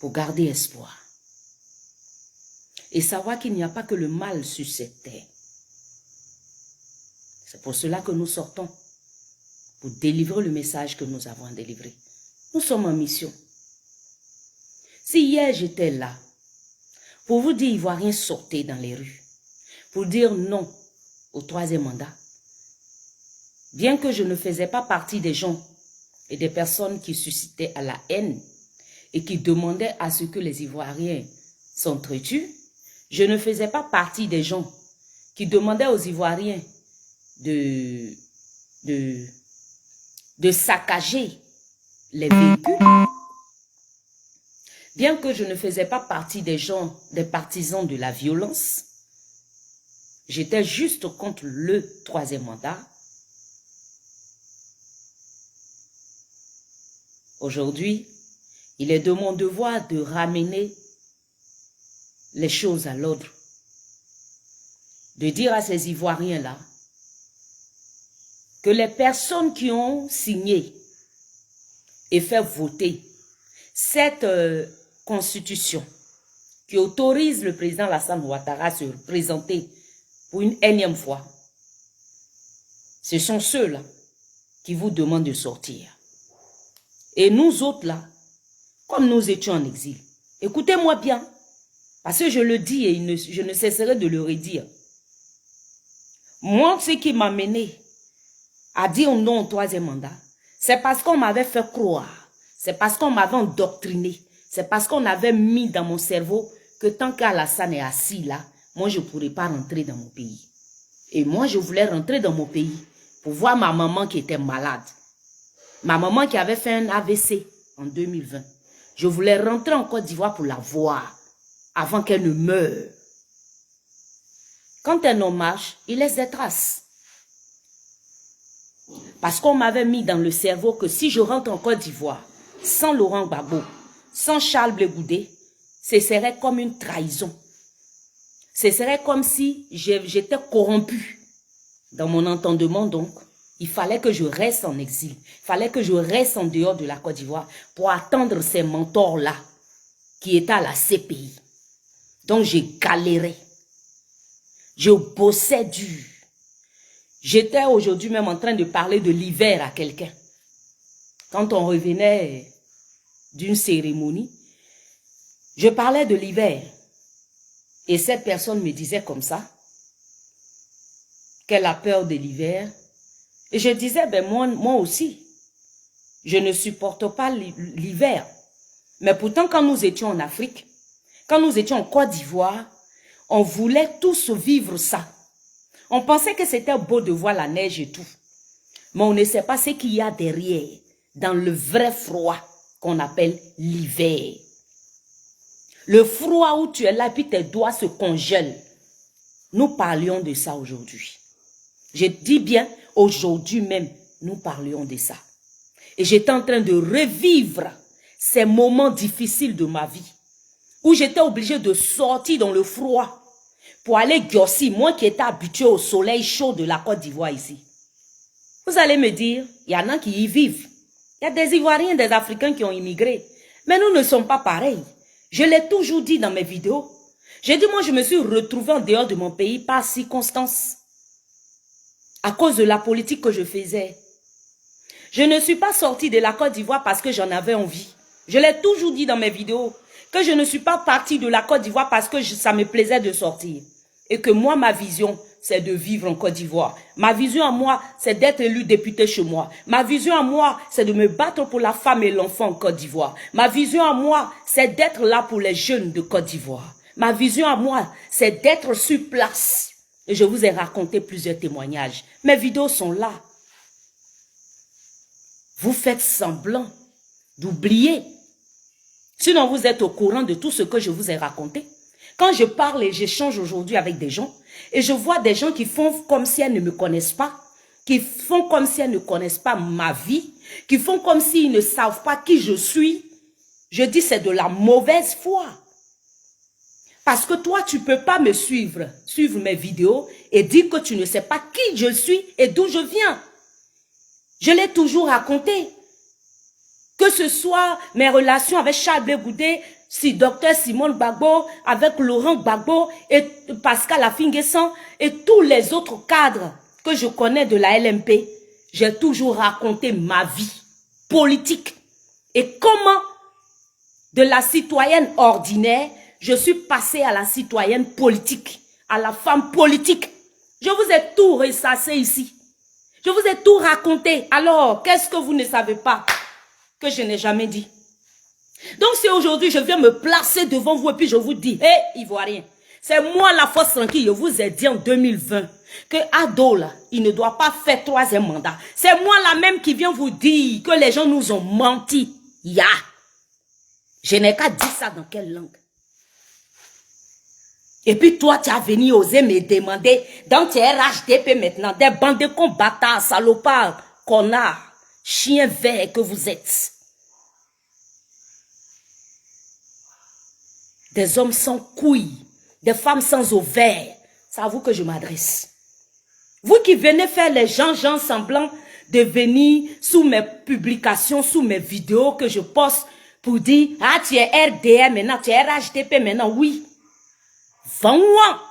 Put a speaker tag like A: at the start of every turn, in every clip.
A: pour garder espoir. Et savoir qu'il n'y a pas que le mal sur cette terre. C'est pour cela que nous sortons, pour délivrer le message que nous avons à délivrer. Nous sommes en mission. Si hier j'étais là, pour vous dire, Ivoiriens, sortez dans les rues, pour dire non au troisième mandat, bien que je ne faisais pas partie des gens et des personnes qui suscitaient à la haine et qui demandaient à ce que les Ivoiriens s'entretuent, je ne faisais pas partie des gens qui demandaient aux Ivoiriens de saccager les véhicules. Bien que je ne faisais pas partie des gens, des partisans de la violence, j'étais juste contre le troisième mandat. Aujourd'hui, il est de mon devoir de ramener les choses à l'ordre. De dire à ces Ivoiriens-là que les personnes qui ont signé et fait voter cette constitution qui autorise le président Alassane Ouattara à se présenter pour une énième fois, ce sont ceux-là qui vous demandent de sortir. Et nous autres là, comme nous étions en exil, écoutez-moi bien, parce que je le dis et je ne cesserai de le redire. Moi, ce qui m'a mené à dire non au troisième mandat, c'est parce qu'on m'avait fait croire, c'est parce qu'on m'avait endoctriné, c'est parce qu'on avait mis dans mon cerveau que tant qu'Alassane est assis là, moi je ne pourrais pas rentrer dans mon pays. Et moi je voulais rentrer dans mon pays pour voir ma maman qui était malade. Ma maman qui avait fait un AVC en 2020. Je voulais rentrer en Côte d'Ivoire pour la voir avant qu'elle ne meure. Quand un homme marche, il laisse des traces. Parce qu'on m'avait mis dans le cerveau que si je rentre en Côte d'Ivoire, sans Laurent Gbagbo, sans Charles Blé Goudé, ce serait comme une trahison. Ce serait comme si j'étais corrompu. Dans mon entendement donc, il fallait que je reste en exil. Il fallait que je reste en dehors de la Côte d'Ivoire pour attendre ces mentors-là qui étaient à la CPI. Donc j'ai galéré. Je bossais dur. J'étais aujourd'hui même en train de parler de l'hiver à quelqu'un. Quand on revenait d'une cérémonie, je parlais de l'hiver. Et cette personne me disait comme ça, qu'elle a peur de l'hiver. Et je disais, ben moi aussi, je ne supporte pas l'hiver. Mais pourtant, quand nous étions en Afrique, quand nous étions en Côte d'Ivoire, on voulait tous vivre ça. On pensait que c'était beau de voir la neige et tout. Mais on ne sait pas ce qu'il y a derrière, dans le vrai froid qu'on appelle l'hiver. Le froid où tu es là, puis tes doigts se congèlent. Nous parlions de ça aujourd'hui. Je dis bien, aujourd'hui même, nous parlions de ça. Et j'étais en train de revivre ces moments difficiles de ma vie, où j'étais obligée de sortir dans le froid pour aller Gyossi, moi qui étais habituée au soleil chaud de la Côte d'Ivoire ici. Vous allez me dire, il y en a qui y vivent. Il y a des Ivoiriens, des Africains qui ont immigré. Mais nous ne sommes pas pareils. Je l'ai toujours dit dans mes vidéos. J'ai dit, moi je me suis retrouvée en dehors de mon pays par circonstance. À cause de la politique que je faisais. Je ne suis pas sortie de la Côte d'Ivoire parce que j'en avais envie. Je l'ai toujours dit dans mes vidéos. Que je ne suis pas partie de la Côte d'Ivoire parce que ça me plaisait de sortir. Et que moi, ma vision, c'est de vivre en Côte d'Ivoire. Ma vision à moi, c'est d'être élu député chez moi. Ma vision à moi, c'est de me battre pour la femme et l'enfant en Côte d'Ivoire. Ma vision à moi, c'est d'être là pour les jeunes de Côte d'Ivoire. Ma vision à moi, c'est d'être sur place. Et je vous ai raconté plusieurs témoignages. Mes vidéos sont là. Vous faites semblant d'oublier. Sinon, vous êtes au courant de tout ce que je vous ai raconté. Quand je parle et j'échange aujourd'hui avec des gens, et je vois des gens qui font comme si elles ne me connaissent pas, qui font comme si elles ne connaissent pas ma vie, qui font comme s'ils ne savent pas qui je suis, je dis c'est de la mauvaise foi. Parce que toi, tu ne peux pas me suivre mes vidéos et dire que tu ne sais pas qui je suis et d'où je viens. Je l'ai toujours raconté. Que ce soit mes relations avec Charles Blé Goudé, si docteur Simone Gbagbo, avec Laurent Gbagbo et Pascal Afinguessan et tous les autres cadres que je connais de la LMP, j'ai toujours raconté ma vie politique et comment de la citoyenne ordinaire, je suis passée à la citoyenne politique, à la femme politique. Je vous ai tout ressassé ici. Je vous ai tout raconté. Alors, qu'est-ce que vous ne savez pas que je n'ai jamais dit? Donc, si aujourd'hui, je viens me placer devant vous et puis je vous dis, hé, Ivoirien, c'est moi la force tranquille, je vous ai dit en 2020 que Ado, là, il ne doit pas faire 3e mandat. C'est moi la même qui vient vous dire que les gens nous ont menti. Ya! Je n'ai qu'à dire ça dans quelle langue? Et puis toi, tu as venu oser me demander, dans tes RHDP maintenant, des bandes de combattants, salopards, connards, chiens verts que vous êtes. Des hommes sans couilles, des femmes sans ovaires. C'est à vous que je m'adresse. Vous qui venez faire les gens semblants de venir sous mes publications, sous mes vidéos que je poste pour dire, ah, tu es RDR maintenant, tu es RHDP maintenant, oui. Vends-moi.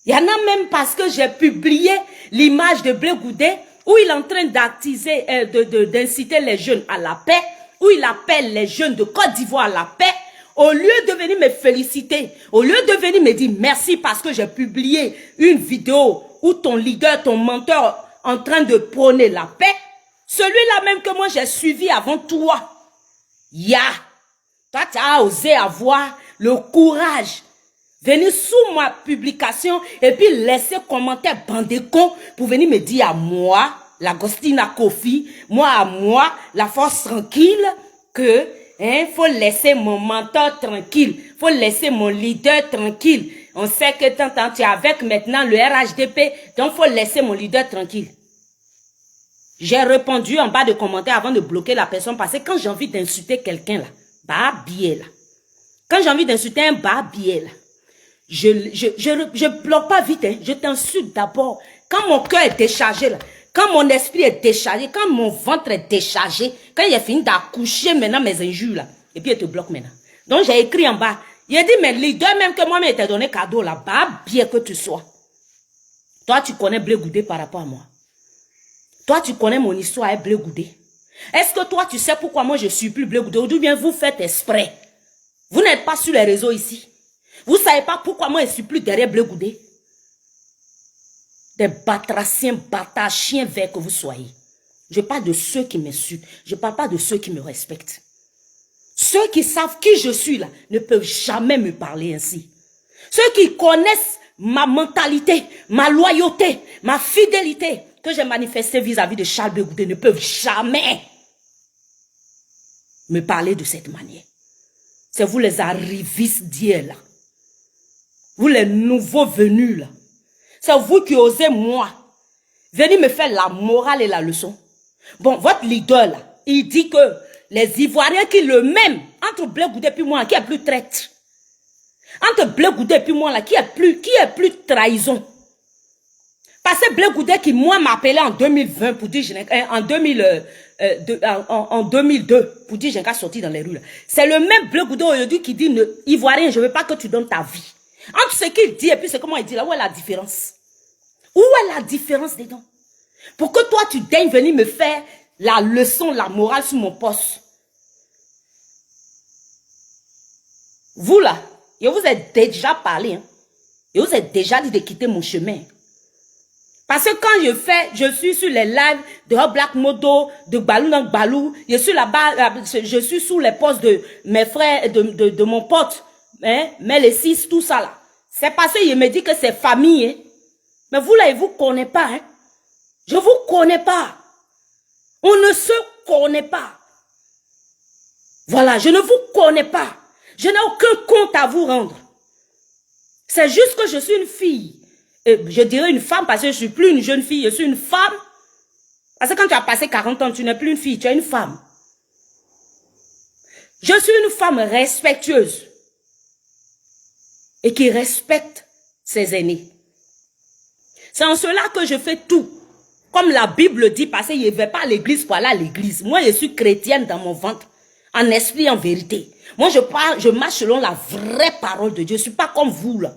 A: Il y en a même parce que j'ai publié l'image de Blé Goudé où il est en train d'inciter les jeunes à la paix, où il appelle les jeunes de Côte d'Ivoire à la paix. Au lieu de venir me féliciter, au lieu de venir me dire merci parce que j'ai publié une vidéo où ton leader, ton mentor en train de prôner la paix, celui-là même que moi j'ai suivi avant toi. Ya! Toi, tu as osé avoir le courage, venir sous ma publication et puis laisser commentaire bandé con pour venir me dire à moi, l'Agostina Kofi, moi à moi, la force tranquille, que faut laisser mon mentor tranquille, faut laisser mon leader tranquille. On sait que tant tu es avec maintenant le RHDP, donc faut laisser mon leader tranquille. J'ai répondu en bas de commentaires avant de bloquer la personne parce que quand j'ai envie d'insulter quelqu'un là, bah biais là. Quand j'ai envie d'insulter un bah biais là, je bloque pas vite, hein, je t'insulte d'abord. Quand mon cœur est déchargé là, quand mon esprit est déchargé, quand mon ventre est déchargé, quand il a fini d'accoucher maintenant mes injures là, et puis il te bloque maintenant. Donc j'ai écrit en bas, il a dit mais leader même que moi-même t'ai donné cadeau là, bah bien que tu sois. Toi tu connais Blé Goudé par rapport à moi. Toi tu connais mon histoire avec Blé Goudé. Est-ce que toi tu sais pourquoi moi je suis plus Blé Goudé ou bien vous faites exprès? Vous n'êtes pas sur les réseaux ici. Vous ne savez pas pourquoi moi je suis plus derrière Blé Goudé. Des batraciens, bâtards, chiens verts que vous soyez. Je parle de ceux qui m'insultent. Je ne parle pas de ceux qui me respectent. Ceux qui savent qui je suis là ne peuvent jamais me parler ainsi. Ceux qui connaissent ma mentalité, ma loyauté, ma fidélité que j'ai manifestée vis-à-vis de Charles Blé Goudé ne peuvent jamais me parler de cette manière. C'est vous les arrivistes d'hier là. Vous les nouveaux venus là. C'est vous qui osez, moi, venir me faire la morale et la leçon. Bon, votre leader, là, il dit que les Ivoiriens qui le même, entre Blé Goudé et moi, qui est plus traître. Entre Blé Goudé et moi, là, qui est plus trahison. Parce que Blé Goudé qui, moi, m'appelait en 2020 pour dire, en 2002, pour dire, j'ai qu'à sortir dans les rues. C'est le même Blé Goudé aujourd'hui qui dit, Ivoirien, je ne veux pas que tu donnes ta vie. Entre ce qu'il dit et puis c'est comment il dit là, où est la différence? Où est la différence dedans? Pour que toi tu daignes venir me faire la leçon, la morale sur mon poste. Vous là, je vous ai déjà parlé, hein. Je vous ai déjà dit de quitter mon chemin. Parce que quand je suis sur les lives de Hot Black Modo, de Balou dans Balou, je suis là-bas, je suis sous les postes de mes frères, de mon pote, hein, mais les 6, tout ça là. C'est parce qu'il me dit que c'est famille, hein. Mais vous là, je vous connais pas, hein. Je vous connais pas. On ne se connaît pas. Voilà, je ne vous connais pas. Je n'ai aucun compte à vous rendre. C'est juste que je suis une fille. Je dirais une femme parce que je suis plus une jeune fille, je suis une femme. Parce que quand tu as passé 40 ans, tu n'es plus une fille, tu es une femme. Je suis une femme respectueuse. Et qui respecte ses aînés. C'est en cela que je fais tout. Comme la Bible dit, parce que je ne vais pas à l'église pour aller à l'église. Moi, je suis chrétienne dans mon ventre. en esprit, en vérité. Moi, je marche selon la vraie parole de Dieu. Je ne suis pas comme vous, là.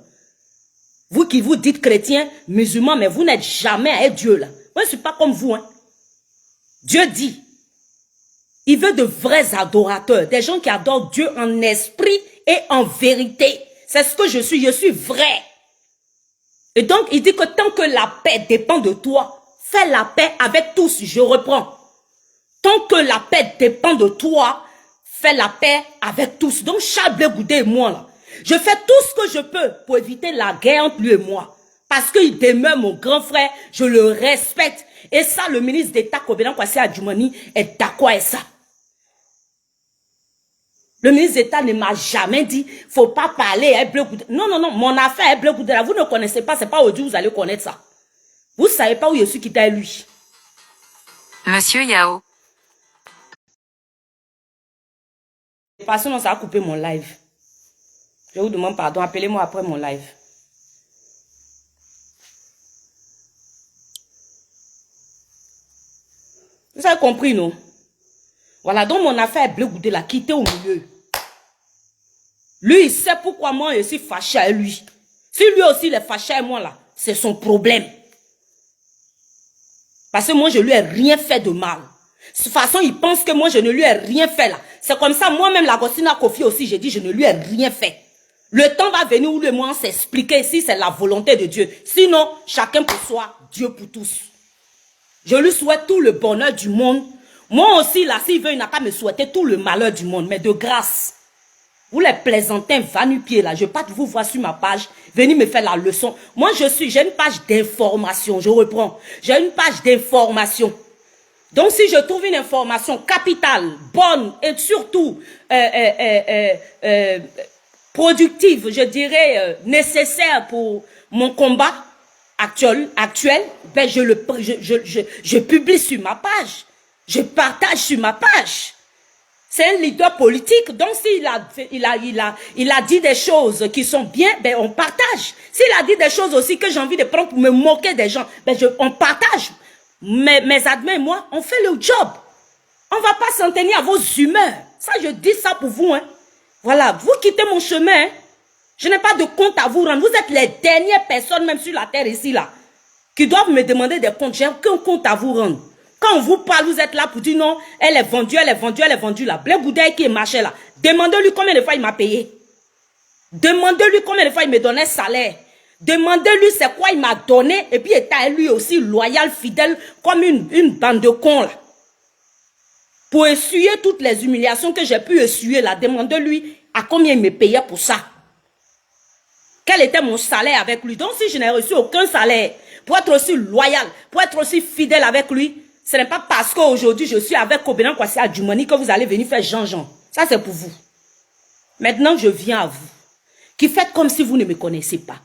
A: Vous qui vous dites chrétiens, musulmans, mais vous n'êtes jamais avec Dieu, là. Moi, je ne suis pas comme vous, hein. Dieu dit, il veut de vrais adorateurs, des gens qui adorent Dieu en esprit et en vérité. C'est ce que je suis vrai. Et donc, il dit que tant que la paix dépend de toi, fais la paix avec tous, je reprends. Tant que la paix dépend de toi, fais la paix avec tous. Donc, Charles Blé Goudé et moi, là, je fais tout ce que je peux pour éviter la guerre entre lui et moi. Parce qu'il demeure mon grand frère, je le respecte. Et ça, le ministre d'État Kobenang Kwasi Adjumani est d'accord avec ça. Le ministre d'État ne m'a jamais dit, faut pas parler à Blé Goudé. Non, non, non, mon affaire est Blé Goudé là, vous ne connaissez pas, c'est pas aujourd'hui vous allez connaître ça. Vous savez pas où je suis quitté à lui.
B: Monsieur Yao.
A: Parce que ça a coupé mon live. Je vous demande pardon, appelez-moi après mon live. Vous avez compris, non? Voilà, donc mon affaire est Blé Goudé là, quitté au milieu. Lui, il sait pourquoi moi je suis fâché à lui. Si lui aussi il est fâché à moi là, c'est son problème. Parce que moi je lui ai rien fait de mal. De toute façon, il pense que moi je ne lui ai rien fait là. C'est comme ça, moi-même la Gostina Kofi aussi, j'ai dit je ne lui ai rien fait. Le temps va venir où le moi s'expliquer si c'est la volonté de Dieu. Sinon, chacun pour soi, Dieu pour tous. Je lui souhaite tout le bonheur du monde. Moi aussi là, s'il veut, il n'a pas me souhaiter tout le malheur du monde, mais de grâce. Vous les plaisantins va-nu-pieds là, je pas vous voir sur ma page, venez me faire la leçon. Moi j'ai une page d'information, je reprends. J'ai une page d'information. Donc si je trouve une information capitale, bonne et surtout productive, je dirais nécessaire pour mon combat actuel, ben je publie sur ma page. Je partage sur ma page. C'est un leader politique, donc s'il a dit des choses qui sont bien, ben on partage. S'il a dit des choses aussi que j'ai envie de prendre pour me moquer des gens, ben on partage. Mes admins et moi, on fait le job. On ne va pas s'en tenir à vos humeurs. Ça, je dis ça pour vous. Hein. Voilà, vous quittez mon chemin. Hein. Je n'ai pas de compte à vous rendre. Vous êtes les dernières personnes, même sur la terre ici, là, qui doivent me demander des comptes. J'ai aucun compte à vous rendre. Quand on vous parle, vous êtes là pour dire non, elle est vendue, elle est vendue, elle est vendue là. Blé Goudé qui est marché là. Demandez-lui combien de fois il m'a payé. Demandez-lui combien de fois il me donnait salaire. Demandez-lui c'est quoi il m'a donné. Et puis il était lui aussi loyal, fidèle, comme une bande de cons là. Pour essuyer toutes les humiliations que j'ai pu essuyer là. Demandez-lui à combien il me payait pour ça. Quel était mon salaire avec lui. Donc si je n'ai reçu aucun salaire, pour être aussi loyal, pour être aussi fidèle avec lui, ce n'est pas parce qu'aujourd'hui je suis avec Kobenang Kwasi Adjumani que vous allez venir faire Jean-Jean. Ça c'est pour vous. Maintenant je viens à vous. Qui faites comme si vous ne me connaissez pas.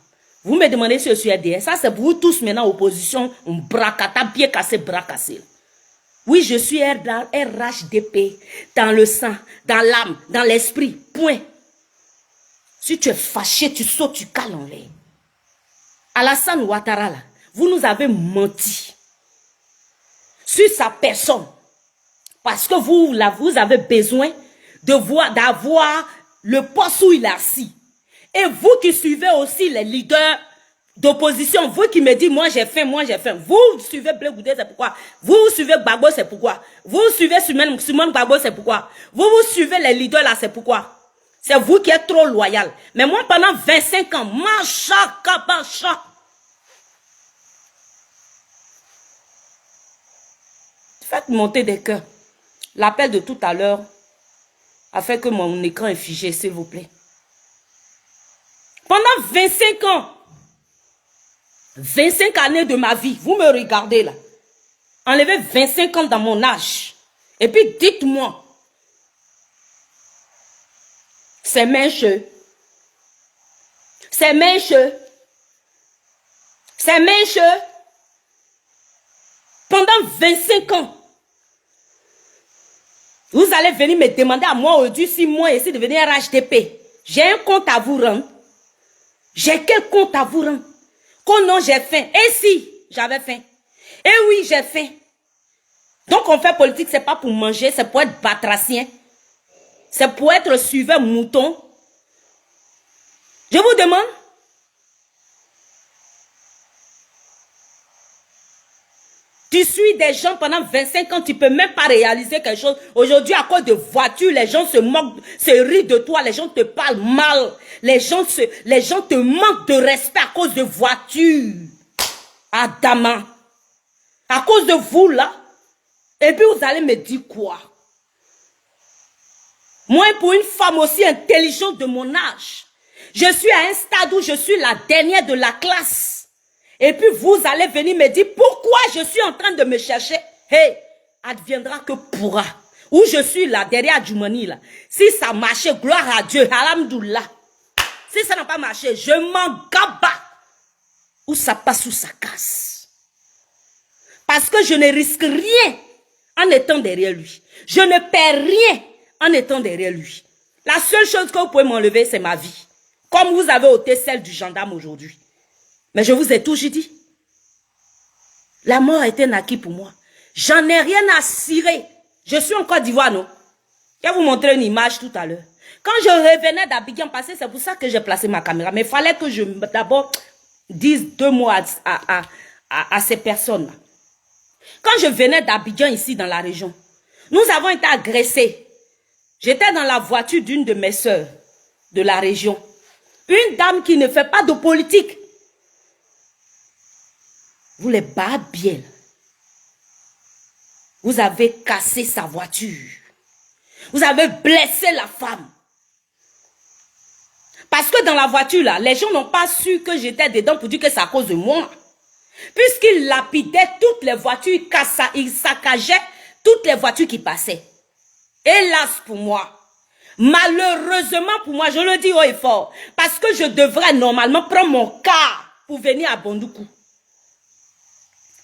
A: Vous me demandez si je suis RDS. Ça c'est pour vous tous maintenant opposition. Bracata, pied cassé, bras cassé. Oui je suis RHDP. Dans le sang, dans l'âme, dans l'esprit. Point. Si tu es fâché, tu sautes, tu cales en l'air. Alassane Ouattara là. Vous nous avez menti. Sur sa personne. Parce que vous avez besoin d'avoir le poste où il est assis. Et vous qui suivez aussi les leaders d'opposition, vous qui me dites, moi j'ai faim. Vous suivez Blé Goudé, c'est pourquoi. Vous suivez Gbagbo, c'est pourquoi. Vous suivez Simone Gbagbo, c'est pourquoi. Vous suivez les leaders là, c'est pourquoi. C'est vous qui êtes trop loyal. Mais moi, pendant 25 ans, macha, kabacha. Faites monter des cœurs. L'appel de tout à l'heure a fait que mon écran est figé, s'il vous plaît. Pendant 25 ans, 25 années de ma vie, vous me regardez là. Enlevez 25 ans dans mon âge. Et puis dites-moi, c'est mincheux. C'est mincheux. C'est mincheux. Pendant 25 ans, vous allez venir me demander à moi aujourd'hui si moi ici de devenir RHDP. J'ai un compte à vous rendre. J'ai quel compte à vous rendre? Quand non, j'ai faim. Et si j'avais faim? Et oui, j'ai faim. Donc on fait politique, c'est pas pour manger, c'est pour être batracien. C'est pour être suiveur mouton. Je vous demande. Tu suis des gens pendant 25 ans, tu ne peux même pas réaliser quelque chose. Aujourd'hui, à cause de voitures, les gens se moquent, se rient de toi, les gens te parlent mal. Les gens te manquent de respect à cause de voitures. Adama. À cause de vous, là. Et puis, vous allez me dire quoi? Moi, pour une femme aussi intelligente de mon âge, je suis à un stade où je suis la dernière de la classe. Et puis vous allez venir me dire pourquoi je suis en train de me chercher. Hey, adviendra que pourra. Où je suis là, derrière Djoumani là. Si ça marchait, gloire à Dieu, alhamdoulilah. Si ça n'a pas marché, je m'en gaba. Ou ça passe ou ça casse. Parce que je ne risque rien en étant derrière lui. Je ne perds rien en étant derrière lui. La seule chose que vous pouvez m'enlever, c'est ma vie. Comme vous avez ôté celle du gendarme aujourd'hui. Mais je vous ai toujours dit, la mort était naquie pour moi. J'en ai rien à cirer. Je suis en Côte d'Ivoire, non? Je vais vous montrer une image tout à l'heure. Quand je revenais d'Abidjan passé, c'est pour ça que j'ai placé ma caméra. Mais il fallait que je d'abord dise 2 mots à ces personnes-là. Quand je venais d'Abidjan ici dans la région, nous avons été agressés. J'étais dans la voiture d'une de mes sœurs de la région. Une dame qui ne fait pas de politique. Vous les bien. Vous avez cassé sa voiture. Vous avez blessé la femme. Parce que dans la voiture, là, les gens n'ont pas su que j'étais dedans pour dire que c'est à cause de moi. Puisqu'ils lapidaient toutes les voitures, ils saccageaient toutes les voitures qui passaient. Hélas pour moi. Malheureusement pour moi, je le dis haut et fort. Parce que je devrais normalement prendre mon car pour venir à Bondoukou.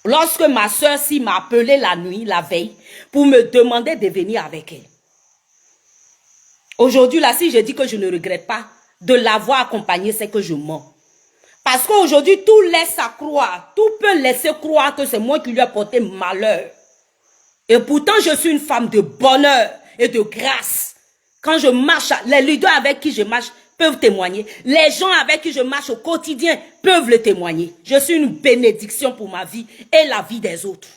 A: Lorsque ma soeur m'a appelé la nuit, la veille, pour me demander de venir avec elle. Aujourd'hui, là, si je dis que je ne regrette pas de l'avoir accompagnée, c'est que je mens. Parce qu'aujourd'hui, tout laisse à croire, tout peut laisser croire que c'est moi qui lui ai porté malheur. Et pourtant, je suis une femme de bonheur et de grâce. Quand je marche, les leaders avec qui je marche peuvent témoigner. Les gens avec qui je marche au quotidien peuvent le témoigner. Je suis une bénédiction pour ma vie et la vie des autres.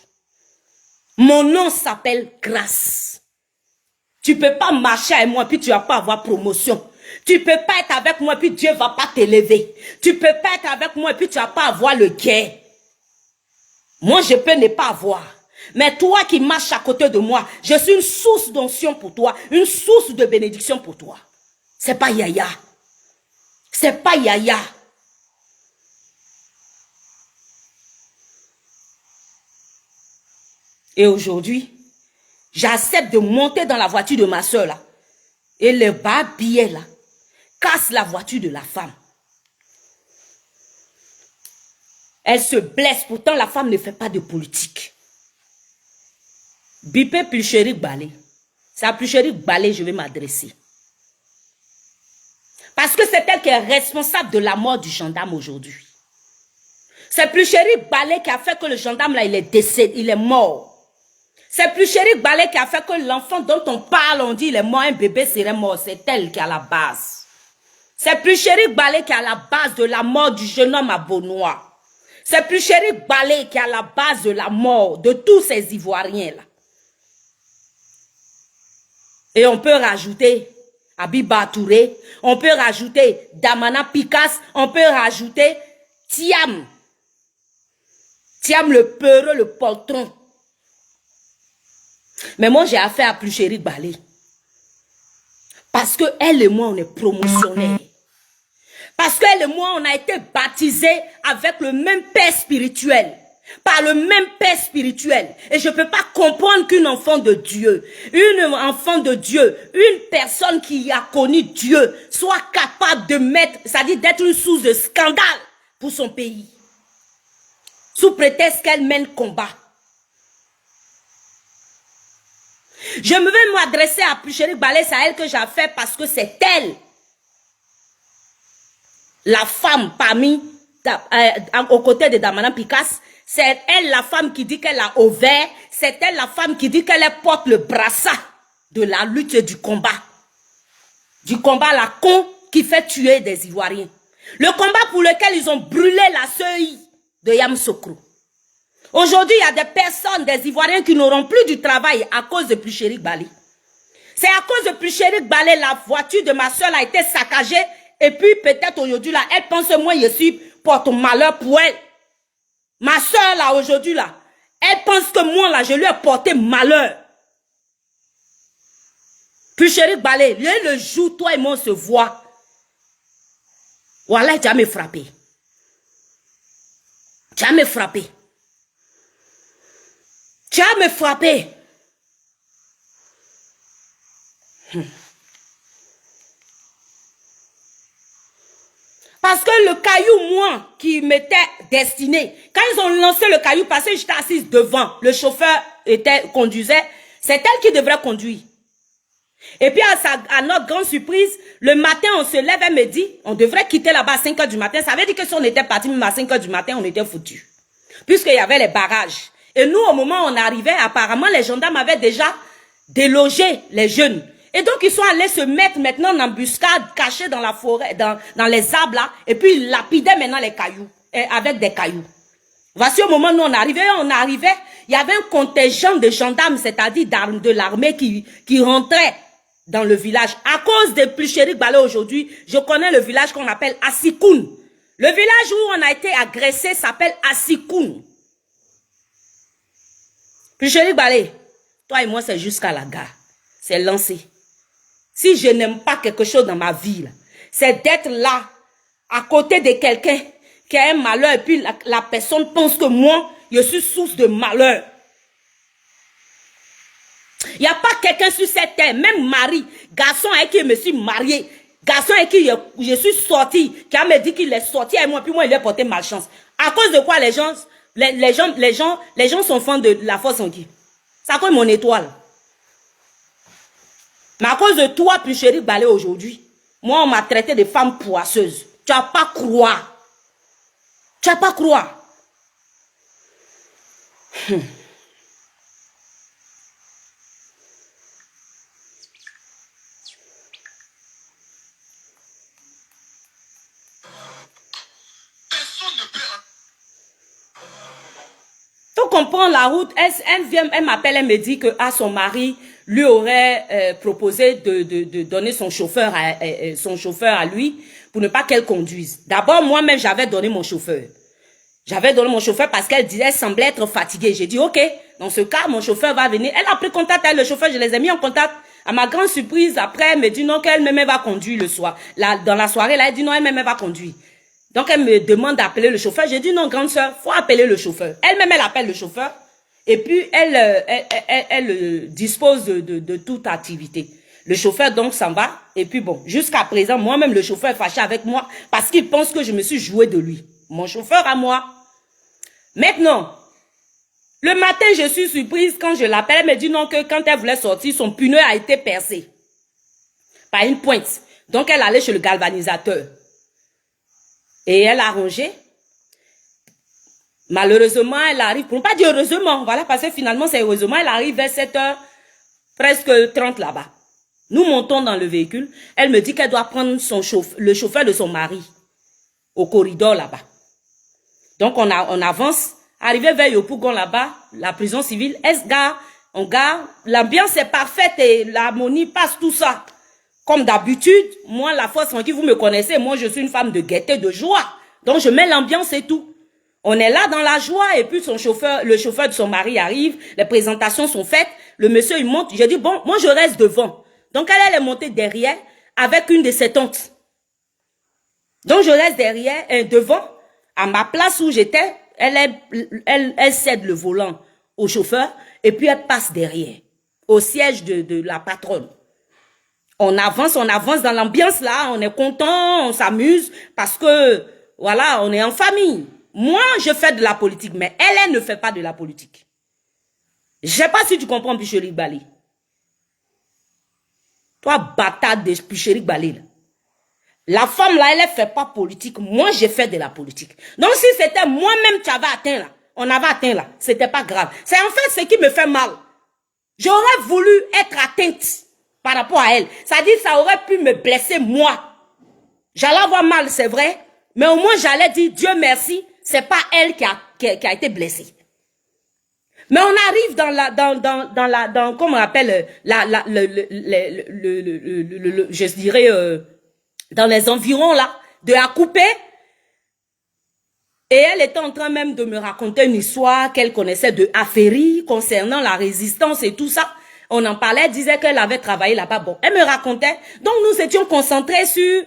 A: Mon nom s'appelle Grâce. Tu ne peux pas marcher avec moi puis tu ne vas pas avoir promotion. Tu ne peux pas être avec moi puis Dieu ne va pas t'élever. Tu ne peux pas être avec moi puis tu ne vas pas avoir le gain. Moi, je peux ne pas avoir. Mais toi qui marches à côté de moi, je suis une source d'onction pour toi, une source de bénédiction pour toi. C'est pas Yaya. C'est pas Yaya. Et aujourd'hui, j'accepte de monter dans la voiture de ma soeur là. Et le babillet là casse la voiture de la femme. Elle se blesse, pourtant la femme ne fait pas de politique. Bipé Pluchéri Balé. C'est à Pluchéri Balé que je vais m'adresser. Parce que c'est elle qui est responsable de la mort du gendarme aujourd'hui. C'est Pluchéri Balé qui a fait que le gendarme là, il est décédé, il est mort. C'est Pluchéri Balé qui a fait que l'enfant dont on parle, on dit il est mort, un bébé serait mort. C'est elle qui est à la base. C'est Pluchéri Balé qui est à la base de la mort du jeune homme à Beaunois. C'est Pluchéri Balé qui est à la base de la mort de tous ces Ivoiriens là. Et on peut rajouter Abiba Touré, on peut rajouter Damana Picasse, on peut rajouter Thiam. Thiam le peureux, le poltron. Mais moi j'ai affaire à Pluchéri Balé. Parce que elle et moi on est promotionnaires. Parce qu'elle et moi on a été baptisés avec le même père spirituel. Par le même père spirituel. Et je ne peux pas comprendre qu'une enfant de Dieu, une personne qui a connu Dieu, soit capable de mettre, c'est-à-dire d'être une source de scandale pour son pays. Sous prétexte qu'elle mène combat. Je me vais m'adresser à Pluchéri Balé, c'est à elle que j'ai fait parce que c'est elle, la femme parmi, aux côtés de Damana Picasse. C'est elle la femme qui dit qu'elle a ouvert. C'est elle la femme qui dit qu'elle porte le brassard de la lutte et du combat. Du combat la con qui fait tuer des Ivoiriens. Le combat pour lequel ils ont brûlé la seuil de Yamoussoukro. Aujourd'hui, il y a des personnes, des Ivoiriens qui n'auront plus du travail à cause de Pluchérik Bali. C'est à cause de Pluchérik Bali, la voiture de ma soeur a été saccagée. Et puis peut-être aujourd'hui, là, elle pense moi, je suis porte malheur pour elle. Ma soeur, là, aujourd'hui, là, elle pense que moi, là, je lui ai porté malheur. Pluchérik Bali, le jour, toi et moi, on se voit. Voilà, tu as me frappé. Tu as me frappé. Tu as me frappé. Parce que le caillou, moi, qui m'était destiné, quand ils ont lancé le caillou, parce que j'étais assise devant, le chauffeur conduisait, c'est elle qui devrait conduire. Et puis à notre grande surprise, le matin, on se lève, elle me dit, on devrait quitter là-bas à 5 h du matin. Ça veut dire que si on était parti même à 5 h du matin, on était foutus. Puisqu'il y avait les barrages. Et nous, au moment où on arrivait, apparemment, les gendarmes avaient déjà délogé les jeunes. Et donc, ils sont allés se mettre maintenant en embuscade, cachés dans la forêt, dans les arbres là. Et puis, ils lapidaient maintenant les cailloux, avec des cailloux. Voici au moment où on arrivait, il y avait un contingent de gendarmes, c'est-à-dire de l'armée qui rentrait dans le village. À cause de Pluchérik Bali aujourd'hui, je connais le village qu'on appelle Assikoun. Le village où on a été agressé s'appelle Assikoun. Pluchérik Bali, toi et moi, c'est jusqu'à la gare. C'est lancé. Si je n'aime pas quelque chose dans ma vie, c'est d'être là, à côté de quelqu'un qui a un malheur, et puis la personne pense que moi, je suis source de malheur. Il n'y a pas quelqu'un sur cette terre, même Marie, garçon avec qui je me suis mariée, garçon avec qui je suis sortie, qui a me dit qu'il est sorti avec moi, puis moi, il a porté malchance. À cause de quoi les gens sont fans de la force en qui? C'est à cause de mon étoile. Mais à cause de toi, Pluchérik Bali aujourd'hui, moi, on m'a traité de femme poisseuse. Tu n'as pas croire. Tu n'as pas croire. Donc on prend la route, elle m'appelle, elle me dit que son mari lui aurait proposé de donner son chauffeur à lui pour ne pas qu'elle conduise. D'abord, moi-même, j'avais donné mon chauffeur. J'avais donné mon chauffeur parce qu'elle disait, elle semblait être fatiguée. J'ai dit, ok, dans ce cas, mon chauffeur va venir. Elle a pris contact avec le chauffeur, je les ai mis en contact. À ma grande surprise, après, elle me dit non, qu'elle-même va conduire le soir. Là, dans la soirée, là, elle dit non, elle-même va conduire. Donc, elle me demande d'appeler le chauffeur. J'ai dit non, grande soeur, faut appeler le chauffeur. Elle-même, elle appelle le chauffeur. Et puis, elle dispose de toute activité. Le chauffeur, donc, s'en va. Et puis, bon, jusqu'à présent, moi-même, le chauffeur est fâché avec moi parce qu'il pense que je me suis joué de lui. Mon chauffeur à moi. Maintenant, le matin, je suis surprise quand je l'appelle. Elle me dit non, que quand elle voulait sortir, son pneu a été percé par une pointe. Donc, elle allait chez le galvanisateur. Et elle a rangé. Malheureusement, elle arrive, pour ne pas dire heureusement, voilà, parce que finalement, c'est heureusement, elle arrive vers 7 h, presque 30 là-bas. Nous montons dans le véhicule. Elle me dit qu'elle doit prendre le chauffeur de son mari au corridor là-bas. Donc, on avance. Arrivé vers Yopougon là-bas, la prison civile, on gare. L'ambiance est parfaite et l'harmonie passe tout ça. Comme d'habitude, moi, la force en qui vous me connaissez, moi, je suis une femme de gaieté, de joie. Donc, je mets l'ambiance et tout. On est là dans la joie et puis le chauffeur de son mari arrive, les présentations sont faites, le monsieur il monte, j'ai dit bon, moi je reste devant. Donc elle est montée derrière avec une de ses tantes. Donc je reste derrière, devant, à ma place où j'étais, elle cède le volant au chauffeur et puis elle passe derrière, au siège de la patronne. On avance dans l'ambiance là, on est content, on s'amuse parce que voilà, on est en famille. Moi, je fais de la politique, mais elle ne fait pas de la politique. Je ne sais pas si tu comprends Pluchérik Bali. Toi, bâtard de Pluchérik Bali. La femme là, elle ne fait pas politique. Moi, je fais de la politique. Donc, si c'était moi-même qui avait atteint là, on avait atteint là, c'était pas grave. C'est en fait ce qui me fait mal. J'aurais voulu être atteinte par rapport à elle. Ça dit, ça aurait pu me blesser moi. J'allais avoir mal, c'est vrai, mais au moins j'allais dire, Dieu merci, c'est pas elle qui a été blessée. Mais on arrive comment on appelle, je dirais, dans les environs là, de la couper. Et elle était en train même de me raconter une histoire qu'elle connaissait de Aféry concernant la résistance et tout ça. On en parlait, elle disait qu'elle avait travaillé là-bas. Bon, elle me racontait. Donc nous étions concentrés sur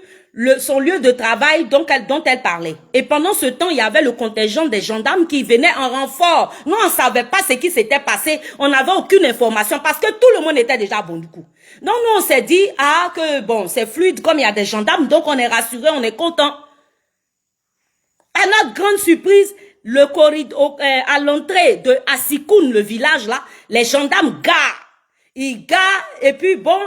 A: son lieu de travail dont elle parlait. Et pendant ce temps, il y avait le contingent des gendarmes qui venaient en renfort. Nous, on ne savait pas ce qui s'était passé. On n'avait aucune information parce que tout le monde était déjà bon du coup. Donc nous, on s'est dit, ah, que bon, c'est fluide comme il y a des gendarmes, donc on est rassuré, on est content. À notre grande surprise, le corridor, à l'entrée de Assikoun, le village là, les gendarmes garent. Ils garent et puis bon,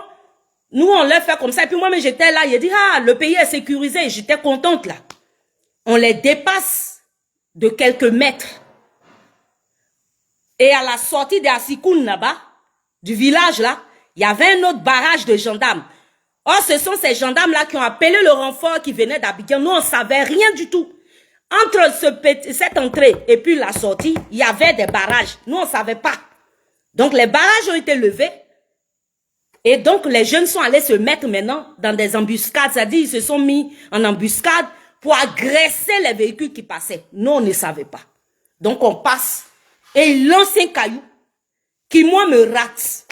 A: nous on leur fait comme ça. Et puis moi, mais j'étais là, il a dit, ah, le pays est sécurisé. J'étais contente là. On les dépasse de quelques mètres. Et à la sortie d'Assikoun là-bas, du village là, il y avait un autre barrage de gendarmes. Or, ce sont ces gendarmes-là qui ont appelé le renfort qui venait d'Abidjan. Nous, on ne savait rien du tout. Entre cette entrée et puis la sortie, il y avait des barrages. Nous, on ne savait pas. Donc, les barrages ont été levés. Et donc, les jeunes sont allés se mettre maintenant dans des embuscades. C'est-à-dire, ils se sont mis en embuscade pour agresser les véhicules qui passaient. Nous, on ne savait pas. Donc, on passe et ils lancent un caillou qui, moi, me rate.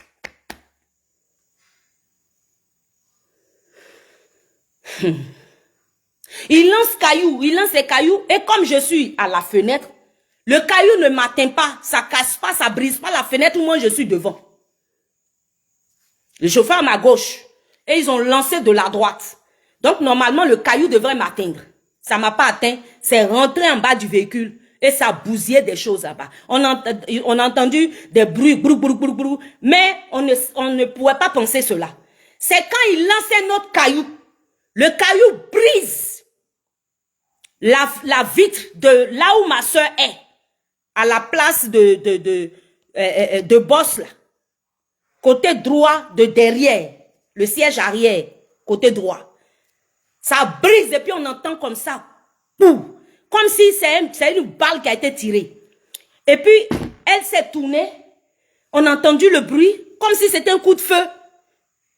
A: Il lance les cailloux et comme je suis à la fenêtre, le caillou ne m'atteint pas, ça casse pas, ça brise pas la fenêtre où moi je suis devant. Le chauffeur à ma gauche et ils ont lancé de la droite. Donc normalement le caillou devrait m'atteindre. Ça m'a pas atteint, c'est rentré en bas du véhicule et ça bousillait des choses là-bas. On a entendu des bruits, brou, brou, brou, brou, mais on ne pouvait pas penser cela. C'est quand il lançait notre caillou, le caillou brise la vitre de là où ma soeur est, à la place de boss là, côté droit de derrière, le siège arrière, côté droit. Ça brise et puis on entend comme ça, pou, comme si c'est une balle qui a été tirée. Et puis, elle s'est tournée, on a entendu le bruit, comme si c'était un coup de feu.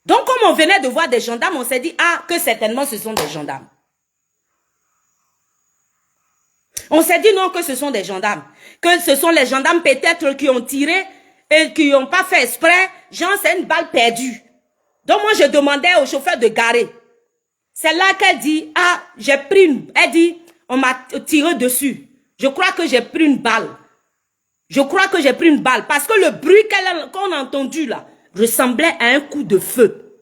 A: Donc, comme on venait de voir des gendarmes, on s'est dit, ah, que certainement ce sont des gendarmes. On s'est dit non, que ce sont des gendarmes. Que ce sont les gendarmes peut-être qui ont tiré et qui n'ont pas fait exprès. Genre, c'est une balle perdue. Donc moi, je demandais au chauffeur de garer. C'est là qu'elle dit, ah, j'ai pris une... Elle dit, on m'a tiré dessus. Je crois que j'ai pris une balle. Je crois que j'ai pris une balle. Parce que le bruit qu'on a entendu là, ressemblait à un coup de feu.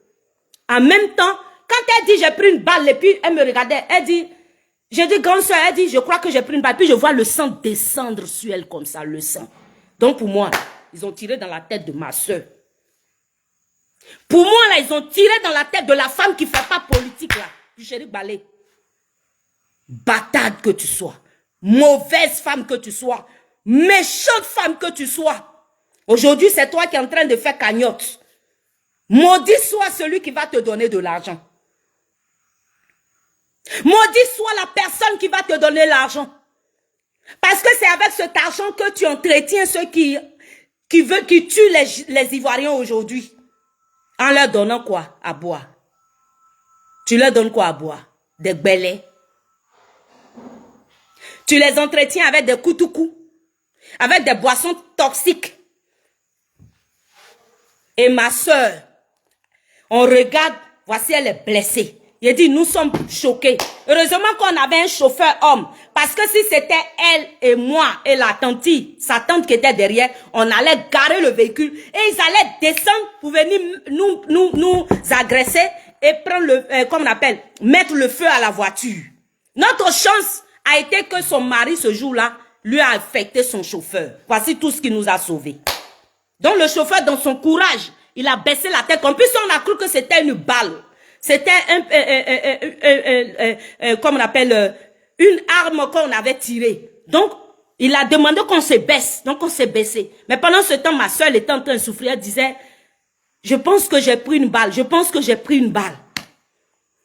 A: En même temps, quand elle dit, j'ai pris une balle, et puis elle me regardait, elle dit... J'ai dit, grande soeur, elle dit, je crois que j'ai pris une balle. Puis je vois le sang descendre sur elle comme ça, le sang. Donc pour moi, ils ont tiré dans la tête de ma soeur. Pour moi, là, ils ont tiré dans la tête de la femme qui ne fait pas politique, là. Du Chéri Balé. Bâtarde que tu sois. Mauvaise femme que tu sois. Méchante femme que tu sois. Aujourd'hui, c'est toi qui es en train de faire cagnotte. Maudit soit celui qui va te donner de l'argent. Maudit soit la personne qui va te donner l'argent. Parce que c'est avec cet argent que tu entretiens ceux qui tuent les Ivoiriens aujourd'hui. En leur donnant quoi à boire? Tu leur donnes quoi à boire? Des gbélés. Tu les entretiens avec des koutoukou, avec des boissons toxiques. Et ma soeur, on regarde, voici elle est blessée. Il dit, nous sommes choqués. Heureusement qu'on avait un chauffeur homme. Parce que si c'était elle et moi et la tante, sa tante qui était derrière, on allait garer le véhicule et ils allaient descendre pour venir nous agresser et prendre comme on appelle, mettre le feu à la voiture. Notre chance a été que son mari, ce jour-là, lui a affecté son chauffeur. Voici tout ce qui nous a sauvés. Donc le chauffeur, dans son courage, il a baissé la tête. En plus, on a cru que c'était une balle. C'était comme on appelle, une arme qu'on avait tirée. Donc, il a demandé qu'on se baisse. Donc, on s'est baissé. Mais pendant ce temps, ma soeur était en train de souffrir. Elle disait, Je pense que j'ai pris une balle. Je pense que j'ai pris une balle.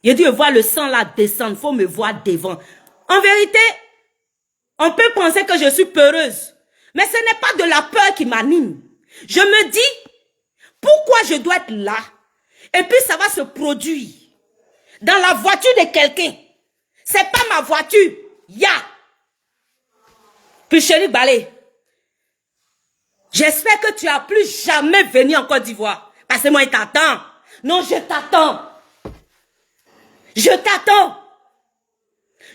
A: J'ai dit, voir le sang là descendre. Il faut me voir devant. En vérité, on peut penser que je suis peureuse. Mais ce n'est pas de la peur qui m'anime. Je me dis, pourquoi je dois être là? Et puis ça va se produire dans la voiture de quelqu'un. C'est pas ma voiture. Puis chérie Balé, j'espère que tu n'as plus jamais venu en Côte d'Ivoire. Parce que moi, il t'attend. Non, je t'attends. Je t'attends.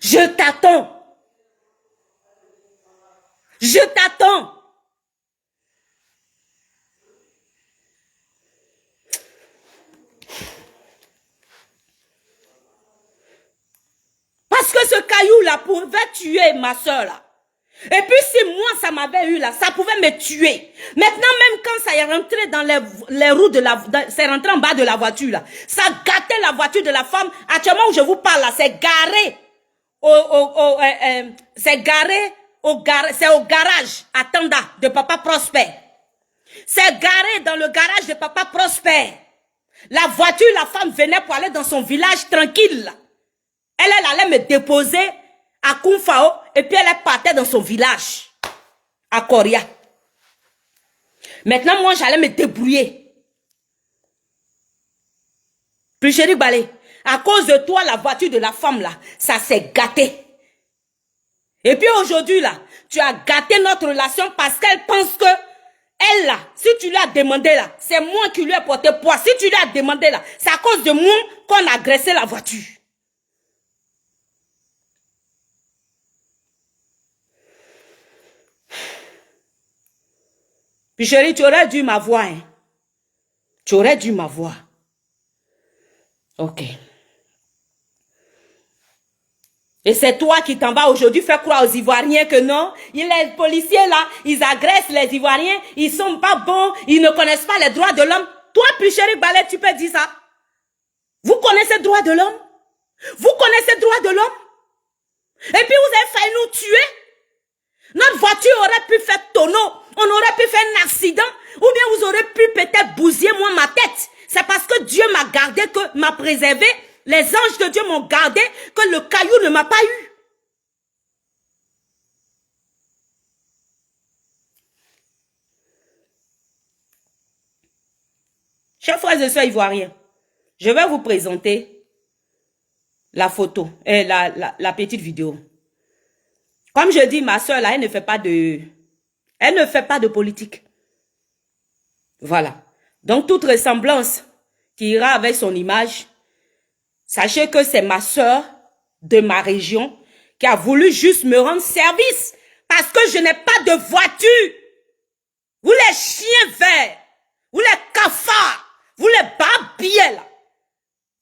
A: Je t'attends. Je t'attends. Parce que ce caillou-là pouvait tuer ma soeur là. Et puis si moi ça m'avait eu là, ça pouvait me tuer. Maintenant même quand ça est rentré dans les roues de la... C'est rentré en bas de la voiture là. Ça gâtait la voiture de la femme. Actuellement où je vous parle là, c'est garé. C'est au garage à Tanda de Papa Prosper. C'est garé dans le garage de Papa Prosper. La voiture, la femme venait pour aller dans son village tranquille là. Elle allait me déposer à Koumfao et puis elle partait dans son village, à Koria. Maintenant, moi, j'allais me débrouiller. Puis chérie Balé, à cause de toi, la voiture de la femme là, ça s'est gâté. Et puis aujourd'hui là, tu as gâté notre relation parce qu'elle pense que elle là, si tu lui as demandé là, c'est moi qui lui ai porté poids. Si tu lui as demandé là, c'est à cause de moi qu'on a agressé la voiture. Puis chérie, tu aurais dû m'avoir. Hein? Tu aurais dû m'avoir. Ok. Et c'est toi qui t'en vas aujourd'hui faire croire aux Ivoiriens que non, les policiers là, ils agressent les Ivoiriens, ils sont pas bons, ils ne connaissent pas les droits de l'homme. Toi, puis chérie Balé, tu peux dire ça. Vous connaissez le droit de l'homme? Vous connaissez le droit de l'homme? Et puis vous avez failli nous tuer? Notre voiture aurait pu faire tonneau. On aurait pu faire un accident. Ou bien vous aurez pu peut-être bousiller moi ma tête. C'est parce que Dieu m'a gardé, que m'a préservé. Les anges de Dieu m'ont gardé, que le caillou ne m'a pas eu. Chers frères et sœurs ivoiriens, je vais vous présenter la photo, la petite vidéo. Comme je dis, ma soeur là, elle ne fait pas de politique. Voilà. Donc, toute ressemblance qui ira avec son image, sachez que c'est ma soeur de ma région qui a voulu juste me rendre service parce que je n'ai pas de voiture. Vous les chiens verts, vous les cafards, vous les barbiers là,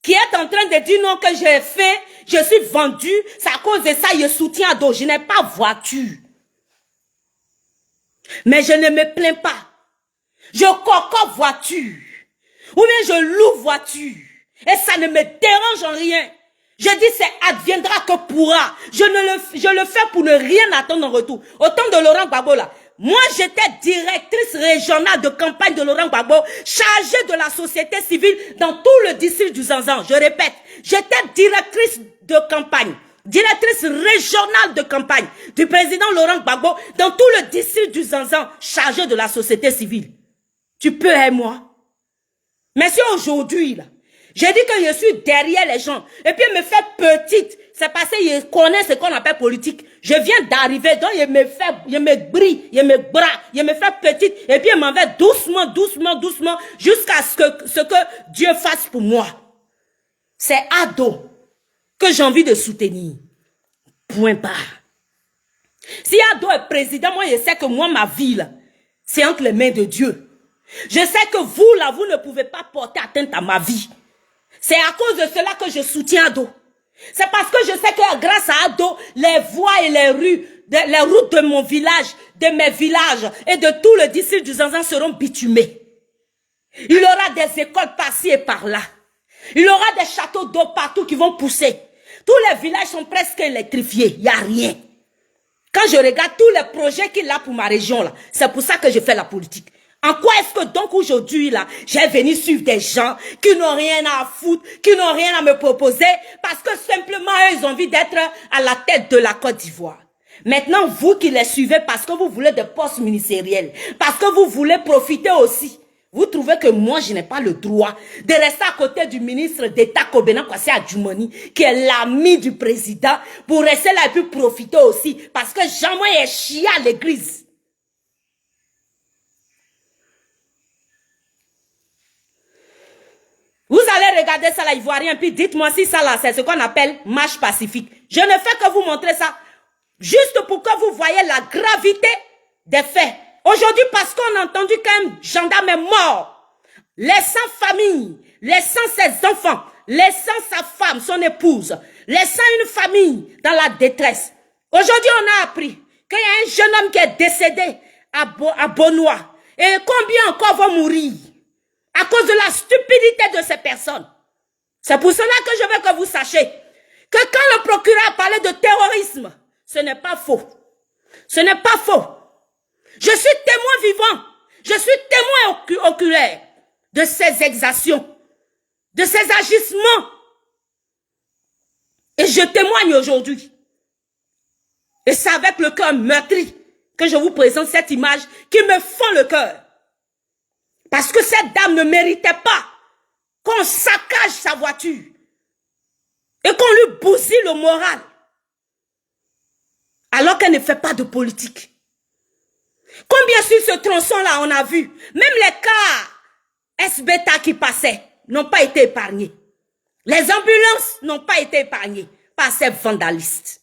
A: qui êtes en train de dire non que j'ai fait, je suis vendu, c'est à cause de ça je soutiens à dos. Je n'ai pas voiture. Mais je ne me plains pas. Je cocotte voiture. Ou bien je loue voiture. Et ça ne me dérange en rien. Je dis c'est adviendra que pourra. Je le fais pour ne rien attendre en retour. Au temps de Laurent Gbagbo là, moi j'étais directrice régionale de campagne de Laurent Gbagbo, chargée de la société civile dans tout le district du Zanzan. Je répète, j'étais directrice de campagne, directrice régionale de campagne du président Laurent Gbagbo dans tout le district du Zanzan, chargée de la société civile. Tu peux et moi. Mais si aujourd'hui, là, j'ai dit que je suis derrière les gens, et puis me fait petite, c'est parce que je connais ce qu'on appelle politique. Je viens d'arriver, donc je me brille, je me bras, je me fais petite, et puis je m'en vais doucement, doucement, doucement, jusqu'à ce que Dieu fasse pour moi. C'est Ado que j'ai envie de soutenir. Point barre. Si Ado est président, moi je sais que moi, ma vie, là, c'est entre les mains de Dieu. Je sais que vous, là, vous ne pouvez pas porter atteinte à ma vie. C'est à cause de cela que je soutiens Ado. C'est parce que je sais que grâce à Ado, les voies et les rues, les routes de mon village, de mes villages et de tout le district du Zanzan seront bitumées. Il y aura des écoles par-ci et par-là. Il y aura des châteaux d'eau partout qui vont pousser. Tous les villages sont presque électrifiés. Il n'y a rien. Quand je regarde tous les projets qu'il a pour ma région, là, c'est pour ça que je fais la politique. En quoi est-ce que donc aujourd'hui, là, j'ai venu suivre des gens qui n'ont rien à foutre, qui n'ont rien à me proposer, parce que simplement, eux, ils ont envie d'être à la tête de la Côte d'Ivoire. Maintenant, vous qui les suivez parce que vous voulez des postes ministériels, parce que vous voulez profiter aussi, vous trouvez que moi, je n'ai pas le droit de rester à côté du ministre d'État Kobena Kwasi Adjumani, qui est l'ami du président, pour rester là et puis profiter aussi, parce que Jean-Moi est chié à l'église. Vous allez regarder ça là, Ivoirien, puis dites-moi si ça là, c'est ce qu'on appelle marche pacifique. Je ne fais que vous montrer ça, juste pour que vous voyez la gravité des faits. Aujourd'hui, parce qu'on a entendu qu'un gendarme est mort, laissant famille, laissant ses enfants, laissant sa femme, son épouse, laissant une famille dans la détresse. Aujourd'hui, on a appris qu'il y a un jeune homme qui est décédé à Bonois. Et combien encore vont mourir? À cause de la stupidité de ces personnes. C'est pour cela que je veux que vous sachiez que quand le procureur a parlé de terrorisme, ce n'est pas faux. Ce n'est pas faux. Je suis témoin vivant. Je suis témoin oculaire de ces exactions, de ces agissements. Et je témoigne aujourd'hui. Et c'est avec le cœur meurtri que je vous présente cette image qui me fend le cœur. Parce que cette dame ne méritait pas qu'on saccage sa voiture et qu'on lui bousille le moral alors qu'elle ne fait pas de politique. Combien sur ce tronçon-là on a vu, même les cars SBTA qui passaient n'ont pas été épargnés. Les ambulances n'ont pas été épargnées par ces vandalistes.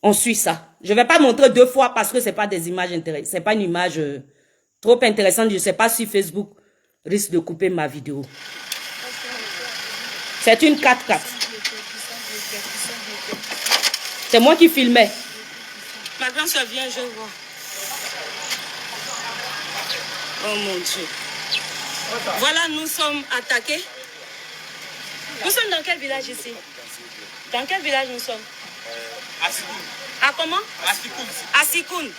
A: On suit ça. Je ne vais pas montrer deux fois parce que ce n'est pas des images intéressantes. Ce n'est pas une image... trop intéressant, je ne sais pas si Facebook risque de couper ma vidéo. C'est une 4x4. C'est moi qui filmais.
C: Ma grande soeur vient, je vois. Oh mon Dieu. Voilà, nous sommes attaqués. Nous sommes dans quel village ici? Dans quel village nous sommes?
D: Asikoun.
C: Ah, comment?
D: Asikoun.
C: Asikoun.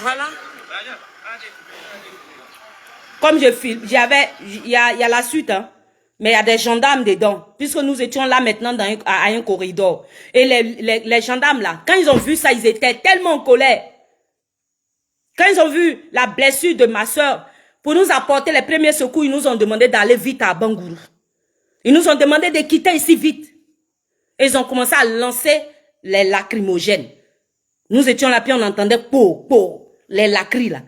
C: Voilà.
A: Comme je filme, il y a la suite, hein. Mais il y a des gendarmes dedans, puisque nous étions là maintenant à un corridor. Et les gendarmes là, quand ils ont vu ça, ils étaient tellement en colère. Quand ils ont vu la blessure de ma soeur, pour nous apporter les premiers secours, ils nous ont demandé d'aller vite à Bangourou. Ils nous ont demandé de quitter ici vite. Et ils ont commencé à lancer les lacrymogènes. Nous étions là, puis on entendait les lacrys là.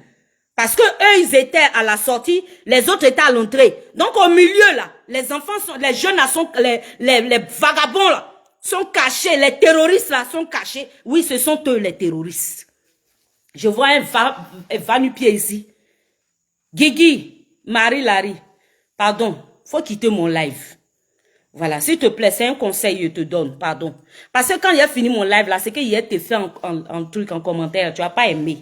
A: Parce que eux, ils étaient à la sortie, les autres étaient à l'entrée. Donc au milieu là, les enfants sont, les jeunes là sont, les vagabonds là sont cachés, les terroristes là sont cachés. Oui, ce sont eux les terroristes. Je vois un va-nu-pied ici. Guigui, Marie-Larry, pardon, faut quitter mon live. Voilà, s'il te plaît, c'est un conseil, je te donne, pardon. Parce que quand il a fini mon live là, c'est qu'il a été fait en truc, en commentaire, tu vas pas aimer.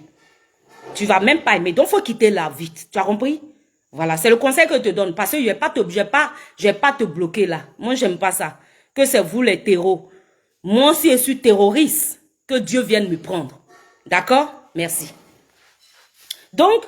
A: Tu vas même pas aimer, donc faut quitter là vite, tu as compris? Voilà, c'est le conseil que je te donne, parce que je vais pas te bloquer là. Moi, j'aime pas ça. Que c'est vous les terreaux. Moi aussi, je suis terroriste, que Dieu vienne me prendre. D'accord? Merci. Donc,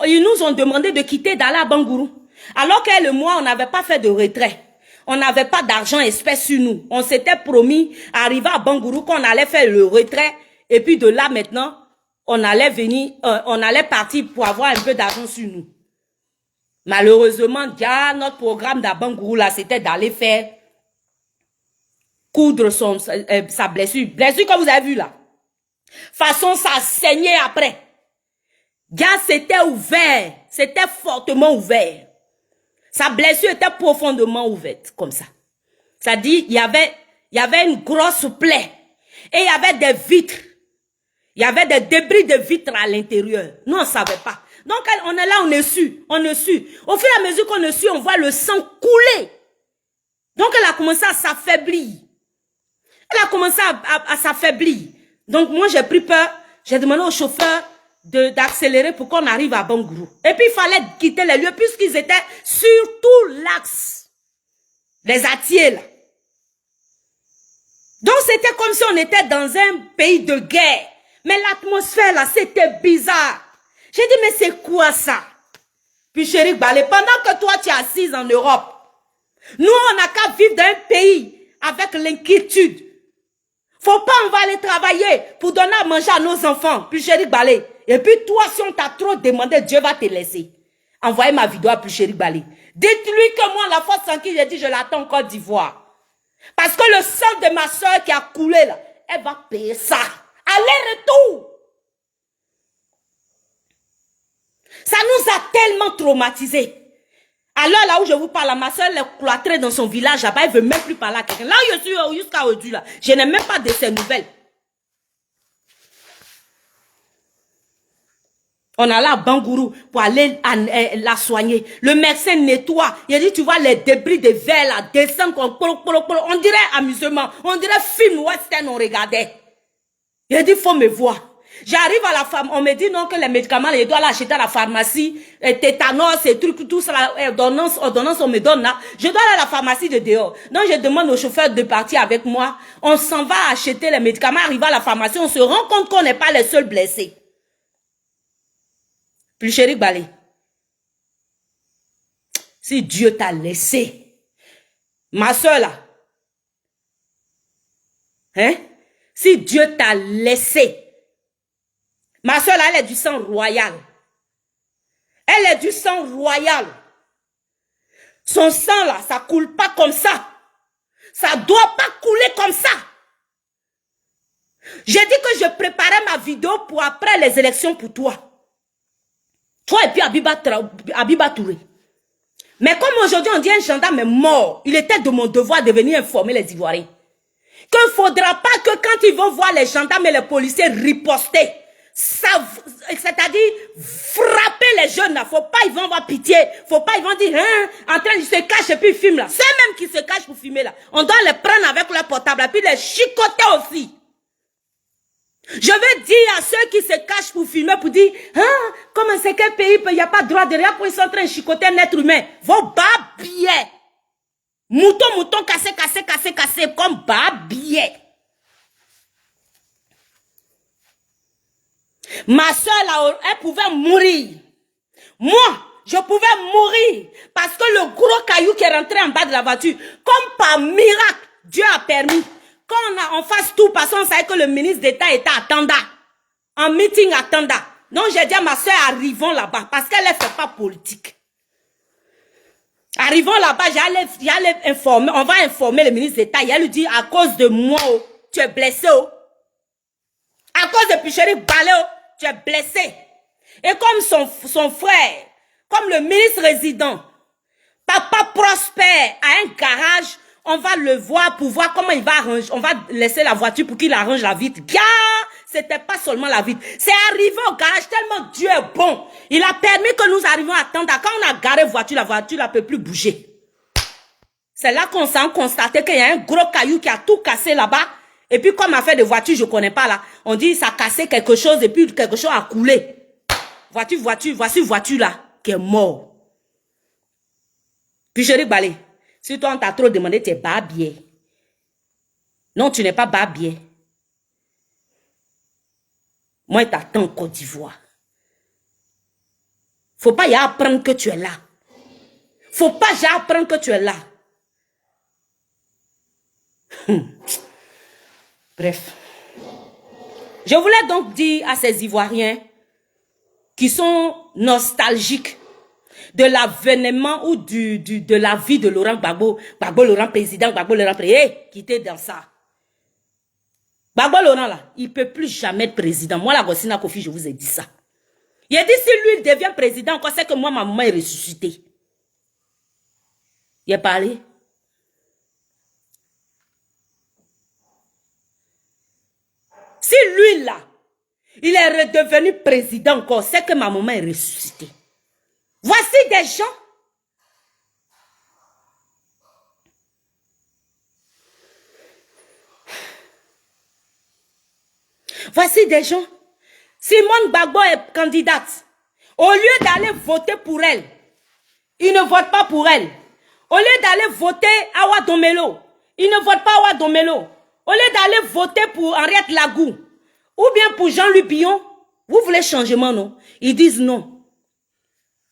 A: ils nous ont demandé de quitter Dala Bangourou. Alors qu'elle et moi, on n'avait pas fait de retrait. On n'avait pas d'argent espèce sur nous. On s'était promis, à arriver à Bangourou, qu'on allait faire le retrait. Et puis de là maintenant, on allait venir, on allait partir pour avoir un peu d'argent sur nous. Malheureusement, notre programme d'Abangourou, là, c'était d'aller faire coudre sa blessure. Blessure que vous avez vu là. Façon, ça saignait après. C'était ouvert. C'était fortement ouvert. Sa blessure était profondément ouverte, comme ça. Ça dit, il y avait une grosse plaie. Et il y avait des vitres. Il y avait des débris de vitres à l'intérieur. Nous, on ne savait pas. Donc, on est là, on est su. On est su. Au fur et à mesure qu'on est su, on voit le sang couler. Donc, elle a commencé à s'affaiblir. Elle a commencé à s'affaiblir. Donc, moi, j'ai pris peur. J'ai demandé au chauffeur d'accélérer pour qu'on arrive à Bangourou. Et puis, il fallait quitter les lieux puisqu'ils étaient sur tout l'axe. Les Atiers, là. Donc c'était comme si on était dans un pays de guerre. Mais l'atmosphère là, c'était bizarre. J'ai dit, mais c'est quoi ça? Puis chérie Balé, pendant que toi tu es assise en Europe, nous on n'a qu'à vivre dans un pays avec l'inquiétude. Faut pas, on va aller travailler pour donner à manger à nos enfants. Puis chérie Balé. Et puis toi, si on t'a trop demandé, Dieu va te laisser. Envoyez ma vidéo à plus chérie Balé. Dites-lui que moi, la fois sans qui j'ai dit, je l'attends en Côte d'Ivoire. Parce que le sang de ma soeur qui a coulé là, elle va payer ça. Aller-retour. Ça nous a tellement traumatisés. Alors là où je vous parle, ma soeur elle est cloîtrée dans son village là-bas, elle ne veut même plus parler à quelqu'un. Là où je suis jusqu'à aujourd'hui là, je n'ai même pas de ses nouvelles. On allait à Bangourou pour aller la soigner. Le médecin nettoie. Il a dit, tu vois les débris de verre là, descendent comme... On dirait amusement. On dirait film western, on regardait. Il a dit, faut me voir. J'arrive à la pharmacie. On me dit non que les médicaments, je dois l'acheter à la pharmacie. Tétanos, et trucs, tout ça, ordonnance, on me donne là. Je dois aller à la pharmacie de dehors. Donc je demande au chauffeur de partir avec moi. On s'en va acheter les médicaments. Arrivé à la pharmacie, on se rend compte qu'on n'est pas les seuls blessés. Plus chérie Balé, si Dieu t'a laissé, ma soeur là, hein, si Dieu t'a laissé, ma soeur là, elle est du sang royal. Elle est du sang royal. Son sang là, ça coule pas comme ça. Ça doit pas couler comme ça. J'ai dit que je préparais ma vidéo pour après les élections pour toi. Toi et puis Abiba Touré. Mais comme aujourd'hui on dit un gendarme est mort, il était de mon devoir de venir informer les Ivoiriens. Qu'il ne faudra pas que quand ils vont voir les gendarmes et les policiers riposter, c'est-à-dire frapper les jeunes là, faut pas ils vont avoir pitié, faut pas ils vont dire hein, en train de se cacher et puis ils filment là. C'est même qui se cachent pour filmer là. On doit les prendre avec leur portable et puis les chicoter aussi. Je veux dire à ceux qui se cachent pour filmer, pour dire, hein, comment c'est quel pays, il n'y a pas de droit de rien pour ils sont en train de chicoter un être humain. Vos babillets. Mouton, cassé, comme babillets. Ma soeur là, elle pouvait mourir. Moi, je pouvais mourir. Parce que le gros caillou qui est rentré en bas de la voiture, comme par miracle, Dieu a permis. Quand on fasse tout, parce qu'on savait que le ministre d'État était à Tanda. En meeting à Tanda. Donc j'ai dit à ma soeur, arrivons là-bas. Parce qu'elle ne fait pas politique. Arrivons là-bas, j'allais informer, on va informer le ministre d'État. Il lui dit, à cause de moi, oh, tu es blessé. Oh. À cause de Picheri Balé, oh, tu es blessé. Et comme son frère, comme le ministre résident, Papa Prosper a un garage, on va le voir pour voir comment il va arranger. On va laisser la voiture pour qu'il arrange la vitre. Gars, c'était pas seulement la vitre. C'est arrivé au garage tellement Dieu est bon. Il a permis que nous arrivions à Tanda. Quand on a garé la voiture ne peut plus bouger. C'est là qu'on s'est constaté qu'il y a un gros caillou qui a tout cassé là-bas. Et puis comme affaire de voiture, je connais pas là. On dit ça a cassé quelque chose et puis quelque chose a coulé. Voici voiture là qui est mort. Puis je dis Balé. Si toi, on t'a trop demandé, tu es babier. Non, tu n'es pas babier. Moi, je t'attends en Côte d'Ivoire. Faut pas y apprendre que tu es là. Faut pas y apprendre que tu es là. Bref. Je voulais donc dire à ces Ivoiriens qui sont nostalgiques de l'avènement ou de la vie de Laurent Gbagbo, Laurent président, Laurent président, quittez dans ça. Gbagbo Laurent là, il ne peut plus jamais être président. Moi, la Gossina Kofi, je vous ai dit ça. Il a dit si lui il devient président, encore c'est que moi, ma maman est ressuscitée. Il a parlé. Si lui là, il est redevenu président encore, c'est que ma maman est ressuscitée. Voici des gens. Voici des gens. Simone Gbagbo est candidate. Au lieu d'aller voter pour elle, ils ne votent pas pour elle. Au lieu d'aller voter Awa Domelo, ils ne votent pas Awa Domelo. Au lieu d'aller voter pour Henriette Lagou, ou bien pour Jean-Louis Billon, vous voulez changement, non? Ils disent non.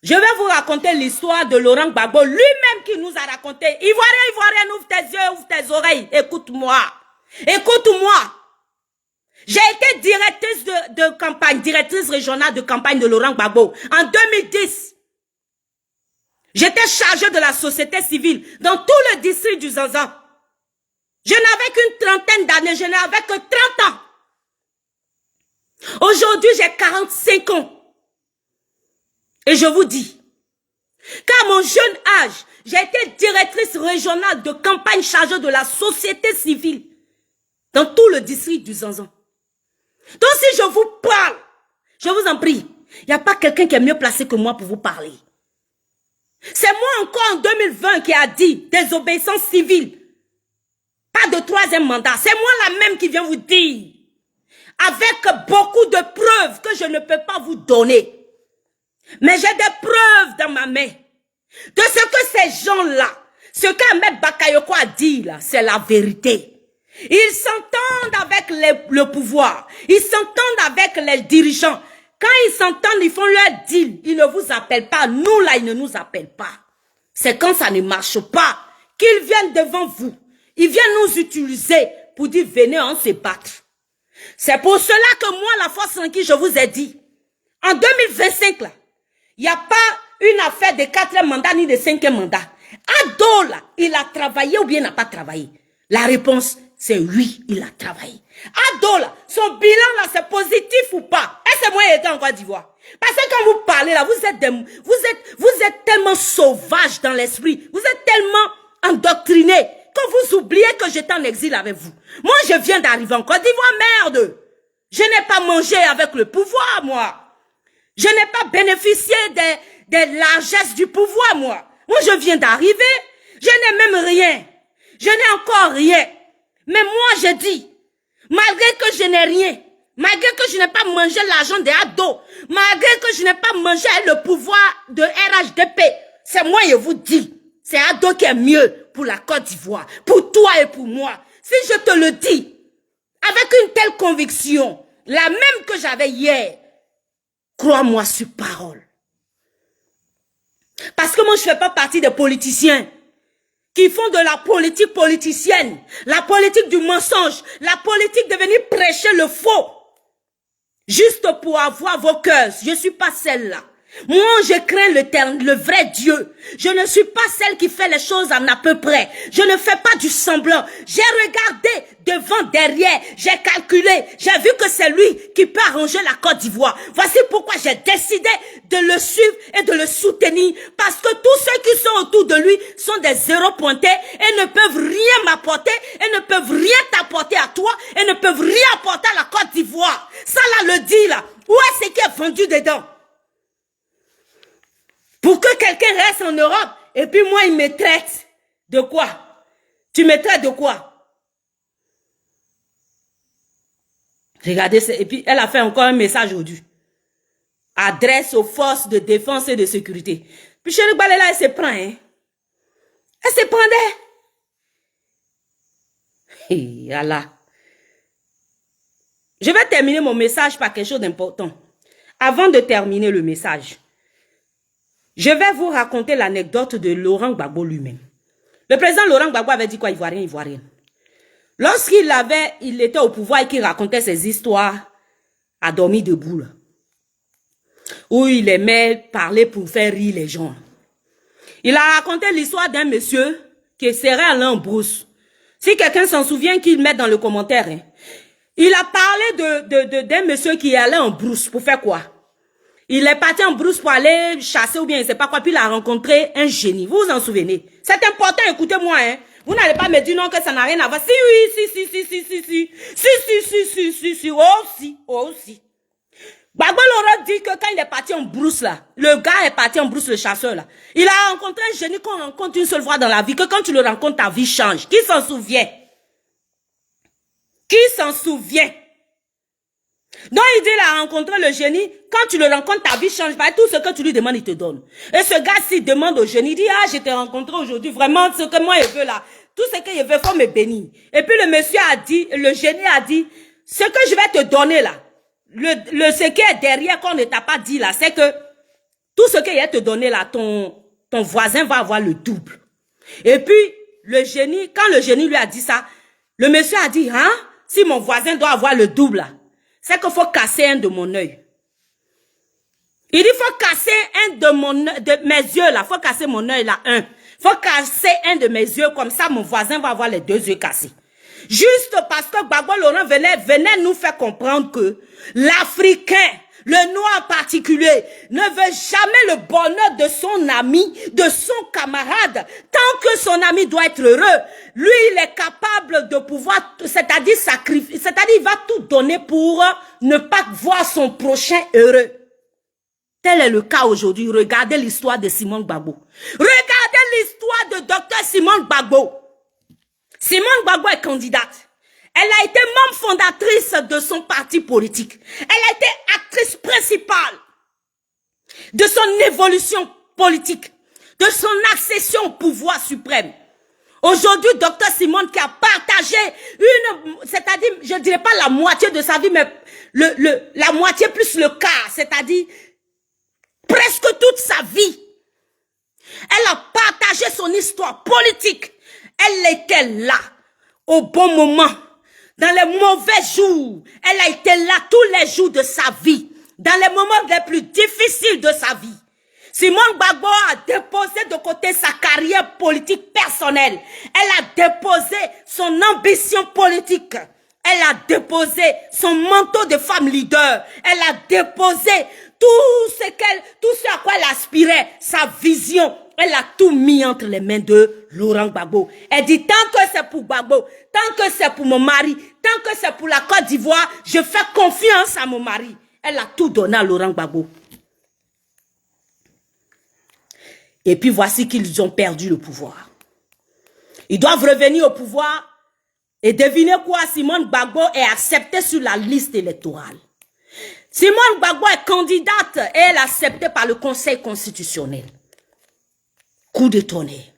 A: Je vais vous raconter l'histoire de Laurent Gbagbo, lui-même qui nous a raconté. Ivoirien, Ivoirien, ouvre tes yeux, ouvre tes oreilles. Écoute-moi. Écoute-moi. J'ai été directrice de campagne, directrice régionale de campagne de Laurent Gbagbo en 2010. J'étais chargée de la société civile dans tout le district du Zanzan. Je n'avais qu'une trentaine d'années, je n'avais que 30 ans. Aujourd'hui, j'ai 45 ans. Et je vous dis, qu'à mon jeune âge, j'ai été directrice régionale de campagne chargée de la société civile dans tout le district du Zanzan. Donc si je vous parle, je vous en prie, il n'y a pas quelqu'un qui est mieux placé que moi pour vous parler. C'est moi encore en 2020 qui a dit désobéissance civile. Pas de troisième mandat. C'est moi la même qui viens vous dire. Avec beaucoup de preuves que je ne peux pas vous donner. Mais j'ai des preuves dans ma main. De ce que ces gens-là, ce qu'Ahmed Bakayoko a dit là, c'est la vérité. Ils s'entendent avec le pouvoir. Ils s'entendent avec les dirigeants. Quand ils s'entendent, ils font leur deal. Ils ne vous appellent pas. Nous là, ils ne nous appellent pas. C'est quand ça ne marche pas qu'ils viennent devant vous. Ils viennent nous utiliser pour dire venez, on se battre. C'est pour cela que moi, la force en qui je vous ai dit, en 2025 là, il n'y a pas une affaire de 4e mandat ni de 5e mandat. Ado là, il a travaillé ou bien il n'a pas travaillé? La réponse, c'est oui, il a travaillé. Ado là, son bilan là, c'est positif ou pas? Est-ce que moi, il était en Côte d'Ivoire? Parce que quand vous parlez là, vous êtes tellement sauvage dans l'esprit. Vous êtes tellement endoctriné que vous oubliez que j'étais en exil avec vous. Moi, je viens d'arriver en Côte d'Ivoire, merde. Je n'ai pas mangé avec le pouvoir, moi. Je n'ai pas bénéficié des largesses du pouvoir, moi. Moi, je viens d'arriver. Je n'ai même rien. Je n'ai encore rien. Mais moi, je dis, malgré que je n'ai rien, malgré que je n'ai pas mangé l'argent des ados, malgré que je n'ai pas mangé le pouvoir de RHDP, c'est moi, je vous dis, c'est Ado qui est mieux pour la Côte d'Ivoire, pour toi et pour moi. Si je te le dis, avec une telle conviction, la même que j'avais hier, crois-moi sur parole. Parce que moi, je ne fais pas partie des politiciens qui font de la politique politicienne, la politique du mensonge, la politique de venir prêcher le faux, juste pour avoir vos cœurs. Je ne suis pas celle-là. Moi, je crains le vrai Dieu. Je ne suis pas celle qui fait les choses en à peu près. Je ne fais pas du semblant. J'ai regardé devant, derrière. J'ai calculé. J'ai vu que c'est lui qui peut arranger la Côte d'Ivoire. Voici pourquoi j'ai décidé de le suivre et de le soutenir. Parce que tous ceux qui sont autour de lui sont des zéros pointés et ne peuvent rien m'apporter et ne peuvent rien t'apporter à toi et ne peuvent rien apporter à la Côte d'Ivoire. Ça là, le dit là. Où est-ce qui est vendu dedans? Pour que quelqu'un reste en Europe, et puis moi, il me traite de quoi? Tu me traites de quoi? Regardez, et puis elle a fait encore un message aujourd'hui. Adresse aux forces de défense et de sécurité. Puis chérie Balela, elle se prend, hein? Elle se prendait. Et Allah. Je vais terminer mon message par quelque chose d'important. Avant de terminer le message, je vais vous raconter l'anecdote de Laurent Gbagbo lui-même. Le président Laurent Gbagbo avait dit quoi? Ivoirien, Ivoirien. Lorsqu'il était au pouvoir et qu'il racontait ses histoires à dormir debout, là, où il aimait parler pour faire rire les gens. Il a raconté l'histoire d'un monsieur qui serait allé en brousse. Si quelqu'un s'en souvient, qu'il mette dans le commentaire. Hein. Il a parlé d'un monsieur qui est allé en brousse pour faire quoi? Il est parti en brousse pour aller chasser ou bien je ne sais pas quoi, puis il a rencontré un génie. Vous vous en souvenez? C'est important, écoutez-moi, hein. Vous n'allez pas me dire non que ça n'a rien à voir. Si, oui, si, oh si. Gbagbo Laurent dit que quand il est parti en brousse là, le gars est parti en brousse, le chasseur là, il a rencontré un génie qu'on rencontre une seule fois dans la vie, que quand tu le rencontres, ta vie change. Qui s'en souvient? Qui s'en souvient? Donc il dit, il a rencontré le génie, quand tu le rencontres, ta vie change, bah, tout ce que tu lui demandes, il te donne. Et ce gars, s'il demande au génie, il dit, ah, je t'ai rencontré aujourd'hui, vraiment, ce que moi je veux là, tout ce que je veux, faut me bénir. Et puis le monsieur a dit, le génie a dit, ce que je vais te donner là, ce qui est derrière qu'on ne t'a pas dit là, c'est que tout ce que je vais te donner là, ton voisin va avoir le double. Et puis, le génie, quand le génie lui a dit ça, le monsieur a dit, hein, si mon voisin doit avoir le double là, c'est qu'il faut casser un de mon œil. Il dit, faut casser un de mes yeux là, faut casser mon œil là, un. Faut casser un de mes yeux, comme ça mon voisin va avoir les 2 yeux cassés. Juste parce que Gbagbo Laurent venait nous faire comprendre que l'Africain, le noir en particulier, ne veut jamais le bonheur de son ami, de son camarade. Tant que son ami doit être heureux, lui, il est capable de pouvoir, c'est-à-dire sacrifier, c'est-à-dire il va tout donner pour ne pas voir son prochain heureux. Tel est le cas aujourd'hui. Regardez l'histoire de Simone Gbagbo. Regardez l'histoire de Dr Simone Gbagbo. Simone Gbagbo est candidate. Elle a été membre fondatrice de son parti politique. Elle a été actrice principale de son évolution politique, de son accession au pouvoir suprême. Aujourd'hui, Dr Simone qui a partagé c'est-à-dire, je ne dirais pas la moitié de sa vie, mais la moitié plus le quart, c'est-à-dire presque toute sa vie. Elle a partagé son histoire politique. Elle était là, au bon moment, dans les mauvais jours. Elle a été là tous les jours de sa vie, dans les moments les plus difficiles de sa vie. Simone Gbagbo a déposé de côté sa carrière politique personnelle. Elle a déposé son ambition politique. Elle a déposé son manteau de femme leader. Elle a déposé tout ce à quoi elle aspirait, sa vision. Elle a tout mis entre les mains de Laurent Gbagbo. Elle dit, tant que c'est pour Gbagbo, tant que c'est pour mon mari, tant que c'est pour la Côte d'Ivoire, je fais confiance à mon mari. Elle a tout donné à Laurent Gbagbo. Et puis voici qu'ils ont perdu le pouvoir. Ils doivent revenir au pouvoir. Et devinez quoi, Simone Gbagbo est acceptée sur la liste électorale. Simone Gbagbo est candidate et elle est acceptée par le Conseil constitutionnel. Coup de tonnerre.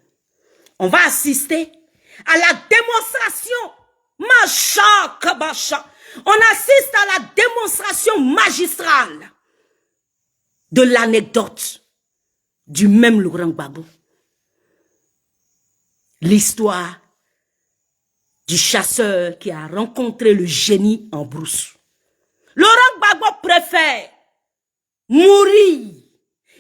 A: On va assister à la démonstration. On assiste à la démonstration magistrale de l'anecdote du même Laurent Gbagbo. L'histoire du chasseur qui a rencontré le génie en brousse. Laurent Gbagbo préfère mourir.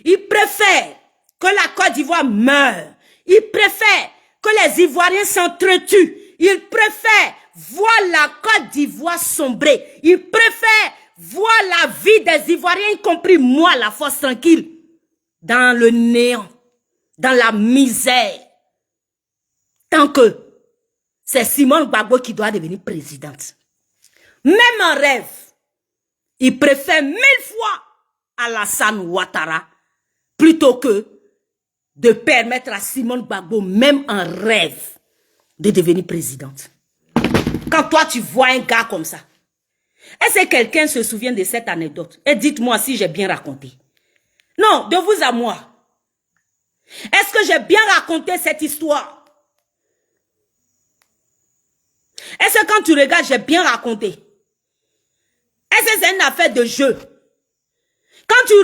A: Il préfère que la Côte d'Ivoire meure. Il préfère que les Ivoiriens s'entretuent. Il préfère voir la Côte d'Ivoire sombrer. Il préfère voir la vie des Ivoiriens, y compris moi, la force tranquille, dans le néant, dans la misère. Tant que c'est Simone Gbagbo qui doit devenir présidente. Même en rêve, il préfère 1000 fois Alassane Ouattara plutôt que de permettre à Simone Gbagbo, même en rêve, de devenir présidente. Quand toi, tu vois un gars comme ça, est-ce que quelqu'un se souvient de cette anecdote? Et dites-moi si j'ai bien raconté. Non, de vous à moi. Est-ce que j'ai bien raconté cette histoire? Est-ce que quand tu regardes, j'ai bien raconté? Est-ce que c'est une affaire de jeu? Quand tu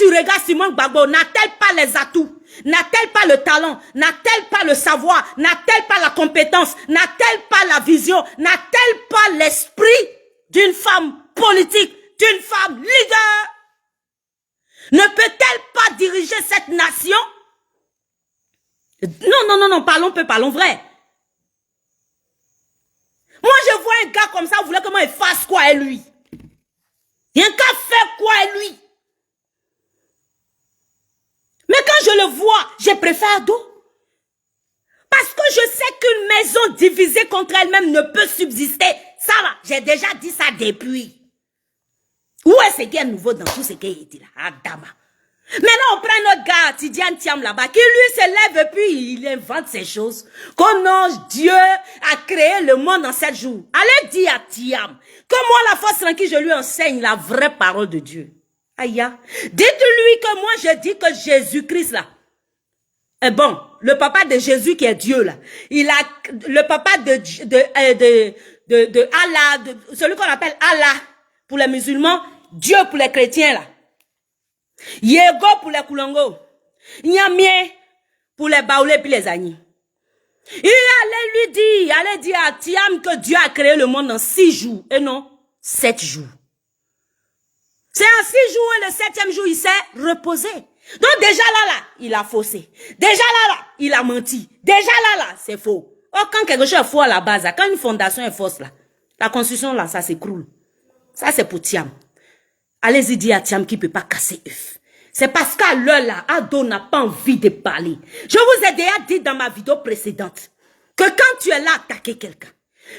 A: regardes Simone Gbagbo, n'a-t-elle pas les atouts? N'a-t-elle pas le talent? N'a-t-elle pas le savoir? N'a-t-elle pas la compétence? N'a-t-elle pas la vision? N'a-t-elle pas l'esprit d'une femme politique, d'une femme leader? Ne peut-elle pas diriger cette nation? Non, parlons vrai. Moi, je vois un gars comme ça, vous voulez que moi il fasse quoi à lui? Il y a un gars fait quoi à lui? Mais quand je le vois, je préfère d'eau. Parce que je sais qu'une maison divisée contre elle-même ne peut subsister. Ça va, j'ai déjà dit ça depuis. Où est-ce qu'il y a nouveau dans tout ce qu'il dit là? Adama. Maintenant, on prend notre gars, Tidiane Thiam là-bas, qui lui se lève et puis il invente ces choses. Comment Dieu a créé le monde en 7 jours. Allez dire à Thiam que moi, la force tranquille, je lui enseigne la vraie parole de Dieu. Aïe. Dites-lui que moi, je dis que Jésus-Christ là, Bon, le papa de Jésus qui est Dieu là, il a le papa de Allah, celui qu'on appelle Allah pour les musulmans, Dieu pour les chrétiens là. Yego pour les Koulongo, Nyamien pour les Baoulés puis les Agnis. Il allait dire à Thiam que Dieu a créé le monde en 6 jours et non 7 jours. C'est en 6 jours et le 7e jour il s'est reposé. Donc déjà là, il a faussé. Déjà là, il a menti. Déjà là, c'est faux. Oh, quand quelque chose est faux à la base, quand une fondation est fausse là, la construction là, ça s'écroule. Ça c'est pour Thiam. Allez-y dire à Thiam qu'il ne peut pas casser œuf. C'est parce qu'à l'heure là, Ado n'a pas envie de parler. Je vous ai déjà dit dans ma vidéo précédente que quand tu es là attaquer quelqu'un,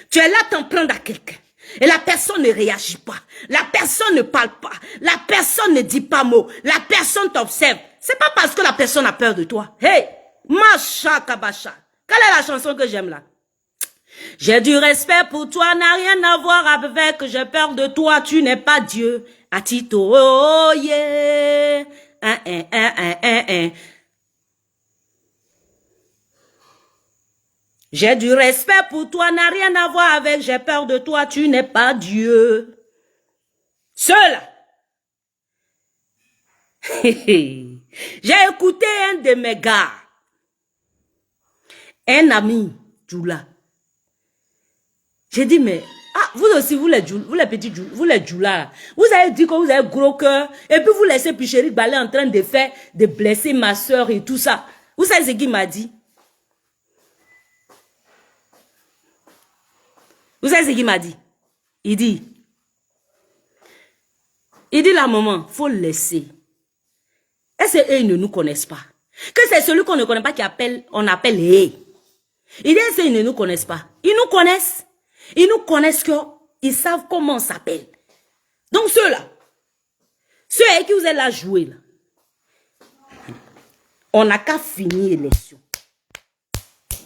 A: tu es là t'en prendre à quelqu'un, et la personne ne réagit pas, la personne ne parle pas, la personne ne dit pas mot, la personne t'observe. C'est pas parce que la personne a peur de toi. Hey, Macha Kabacha. Quelle est la chanson que j'aime là? J'ai du respect pour toi, n'a rien à voir avec, j'ai peur de toi, tu n'es pas Dieu. Atito, oh yeah. J'ai du respect pour toi, n'a rien à voir avec, j'ai peur de toi, tu n'es pas Dieu. Cela. J'ai écouté un de mes gars, un ami, Djoula. J'ai dit, mais, vous aussi, vous les petits Djoula, vous les Djoula, vous avez dit que vous avez gros cœur, et puis vous laissez Pichéric Balé en train de blesser ma soeur et tout ça. Vous savez ce qu'il m'a dit? Vous savez ce qu'il m'a dit? Il dit, la maman, faut le laisser. Est-ce qu'eux, ils ne nous connaissent pas? Que c'est celui qu'on ne connaît pas on appelle les. Il dit, est-ce qu'ils ne nous connaissent pas? Ils nous connaissent. Ils nous connaissent qu'ils savent comment on s'appelle. Donc ceux-là, ceux avec qui vous êtes là jouer, là, on n'a qu'à finir l'élection.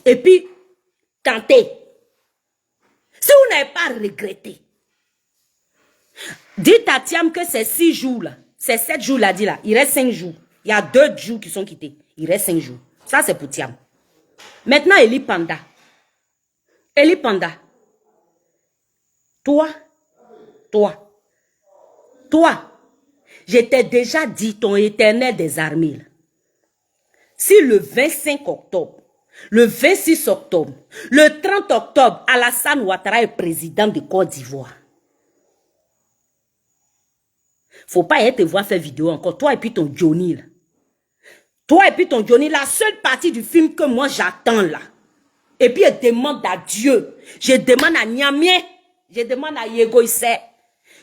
A: Et puis, tenter. Si vous n'avez pas regretté, dites à Thiam que ces 6 jours-là, ces 7 jours-là, dit là, il reste 5 jours. Il y a 2 jours qui sont quittés. Il reste 5 jours. Ça, c'est pour Thiam. Maintenant, Eli Panda. Eli Panda. Toi, je t'ai déjà dit ton éternel des armées. Là. Si le 25 octobre, le 26 octobre, le 30 octobre, Alassane Ouattara est président de Côte d'Ivoire. Faut pas être te voir faire vidéo encore. Toi et puis ton Johnny là. Toi et puis ton Johnny, la seule partie du film que moi j'attends là. Et puis je demande à Dieu. Je demande à Niamien. Je demande à Yego Issé.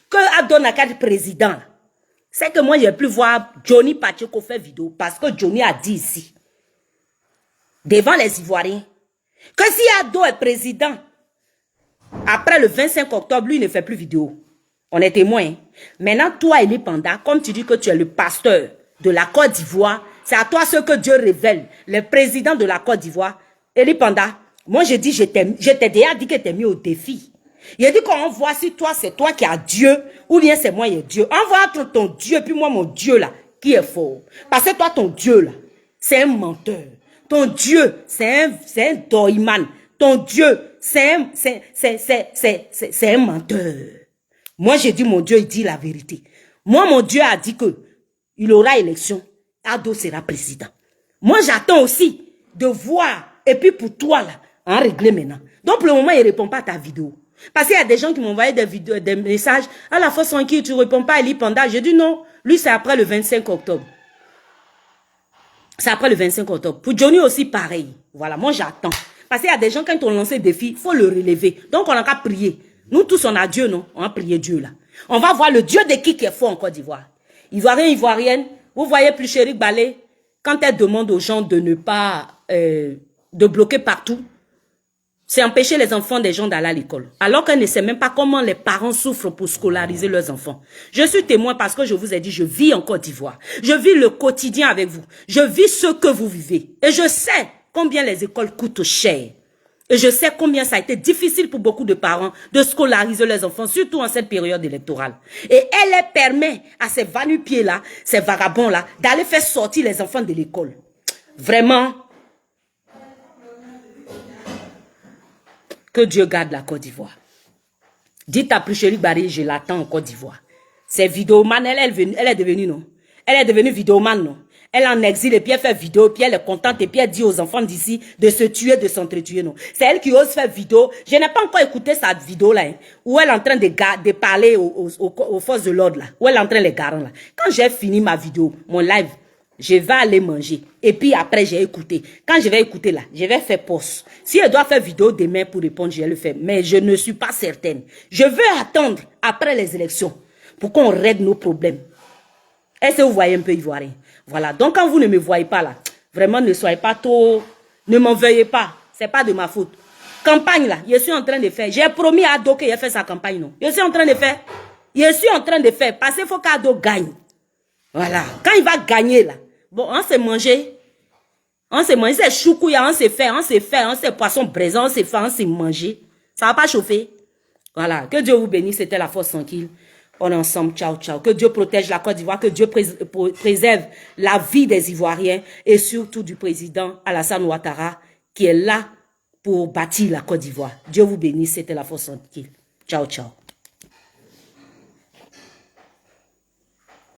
A: Que Adonaka est président. C'est que moi je ne vais plus voir Johnny Pacheco faire vidéo. Parce que Johnny a dit ici. Devant les Ivoiriens. Que si Ado est président. Après le 25 octobre, lui il ne fait plus vidéo. On est témoin. Maintenant, toi, Eli Panda, comme tu dis que tu es le pasteur de la Côte d'Ivoire, c'est à toi ce que Dieu révèle, le président de la Côte d'Ivoire. Eli Panda, moi je dis, je t'ai déjà dit que tu es mis au défi. Il a dit qu'on voit si toi, c'est toi qui as Dieu, ou bien c'est moi qui ai Dieu. On voit entre ton Dieu, puis moi, mon Dieu là, qui est fort. Parce que toi, ton Dieu là, c'est un menteur. Ton Dieu, c'est un doiman. Ton Dieu, c'est un menteur. Moi, j'ai dit, mon Dieu, il dit la vérité. Moi, mon Dieu a dit que il aura élection. Ado sera président. Moi, j'attends aussi de voir. Et puis pour toi, là, en régler maintenant. Donc, pour le moment, il ne répond pas à ta vidéo. Parce qu'il y a des gens qui m'ont envoyé des messages. À la fois, sans qui tu ne réponds pas à Eli Panda. J'ai dit non. Lui, c'est après le 25 octobre. C'est après le 25 octobre. Pour Johnny aussi, pareil. Voilà, moi, j'attends. Parce qu'il y a des gens, quand on lance des défis, il faut le relever. Donc, on n'a qu'à prier. Nous tous, on a Dieu, non? On a prié Dieu, là. On va voir le Dieu de qui est fort en Côte d'Ivoire. Ivoirien, Ivoirienne, vous voyez plus Pichéric Balé, quand elle demande aux gens de ne pas, de bloquer partout, c'est empêcher les enfants des gens d'aller à l'école. Alors qu'elle ne sait même pas comment les parents souffrent pour scolariser leurs enfants. Je suis témoin parce que je vous ai dit, je vis en Côte d'Ivoire. Je vis le quotidien avec vous. Je vis ce que vous vivez. Et je sais combien les écoles coûtent cher. Et je sais combien ça a été difficile pour beaucoup de parents de scolariser leurs enfants, surtout en cette période électorale. Et elle permet à ces va-nu-pieds-là, ces vagabonds-là, d'aller faire sortir les enfants de l'école. Vraiment. Que Dieu garde la Côte d'Ivoire. Dites à Plucheli Barry, je l'attends en Côte d'Ivoire. C'est vidéoman, elle est devenue, non? Elle est devenue vidéoman, non? Elle est en exil et puis elle fait vidéo, puis elle est contente et puis elle dit aux enfants d'ici de se tuer, de s'entretuer, non? C'est elle qui ose faire vidéo. Je n'ai pas encore écouté sa vidéo là, hein, où elle est en train de parler aux forces de l'ordre là, où elle est en train de les garder là. Quand j'ai fini ma vidéo, mon live, je vais aller manger. Et puis après, j'ai écouté. Quand je vais écouter là, je vais faire pause. Si elle doit faire vidéo demain pour répondre, je vais le faire. Mais je ne suis pas certaine. Je veux attendre après les élections pour qu'on règle nos problèmes. Est-ce que vous voyez un peu Ivoirien? Voilà. Donc quand vous ne me voyez pas là, vraiment ne soyez pas trop... Ne m'en veuillez pas. C'est pas de ma faute. Campagne là, je suis en train de faire. J'ai promis à Ado qu'il a fait sa campagne, non? Je suis en train de faire. Je suis en train de faire. Parce qu'il faut qu'Ado gagne. Voilà. Quand il va gagner là, bon, on s'est mangé. On s'est mangé. C'est choukouya, on s'est fait, on s'est poisson braisant, on s'est fait, on s'est mangé. Ça va pas chauffer. Voilà. Que Dieu vous bénisse. C'était la force tranquille. On est ensemble. Ciao, ciao. Que Dieu protège la Côte d'Ivoire. Que Dieu préserve la vie des Ivoiriens et surtout du président Alassane Ouattara qui est là pour bâtir la Côte d'Ivoire. Dieu vous bénisse. C'était la force tranquille. Ciao, ciao.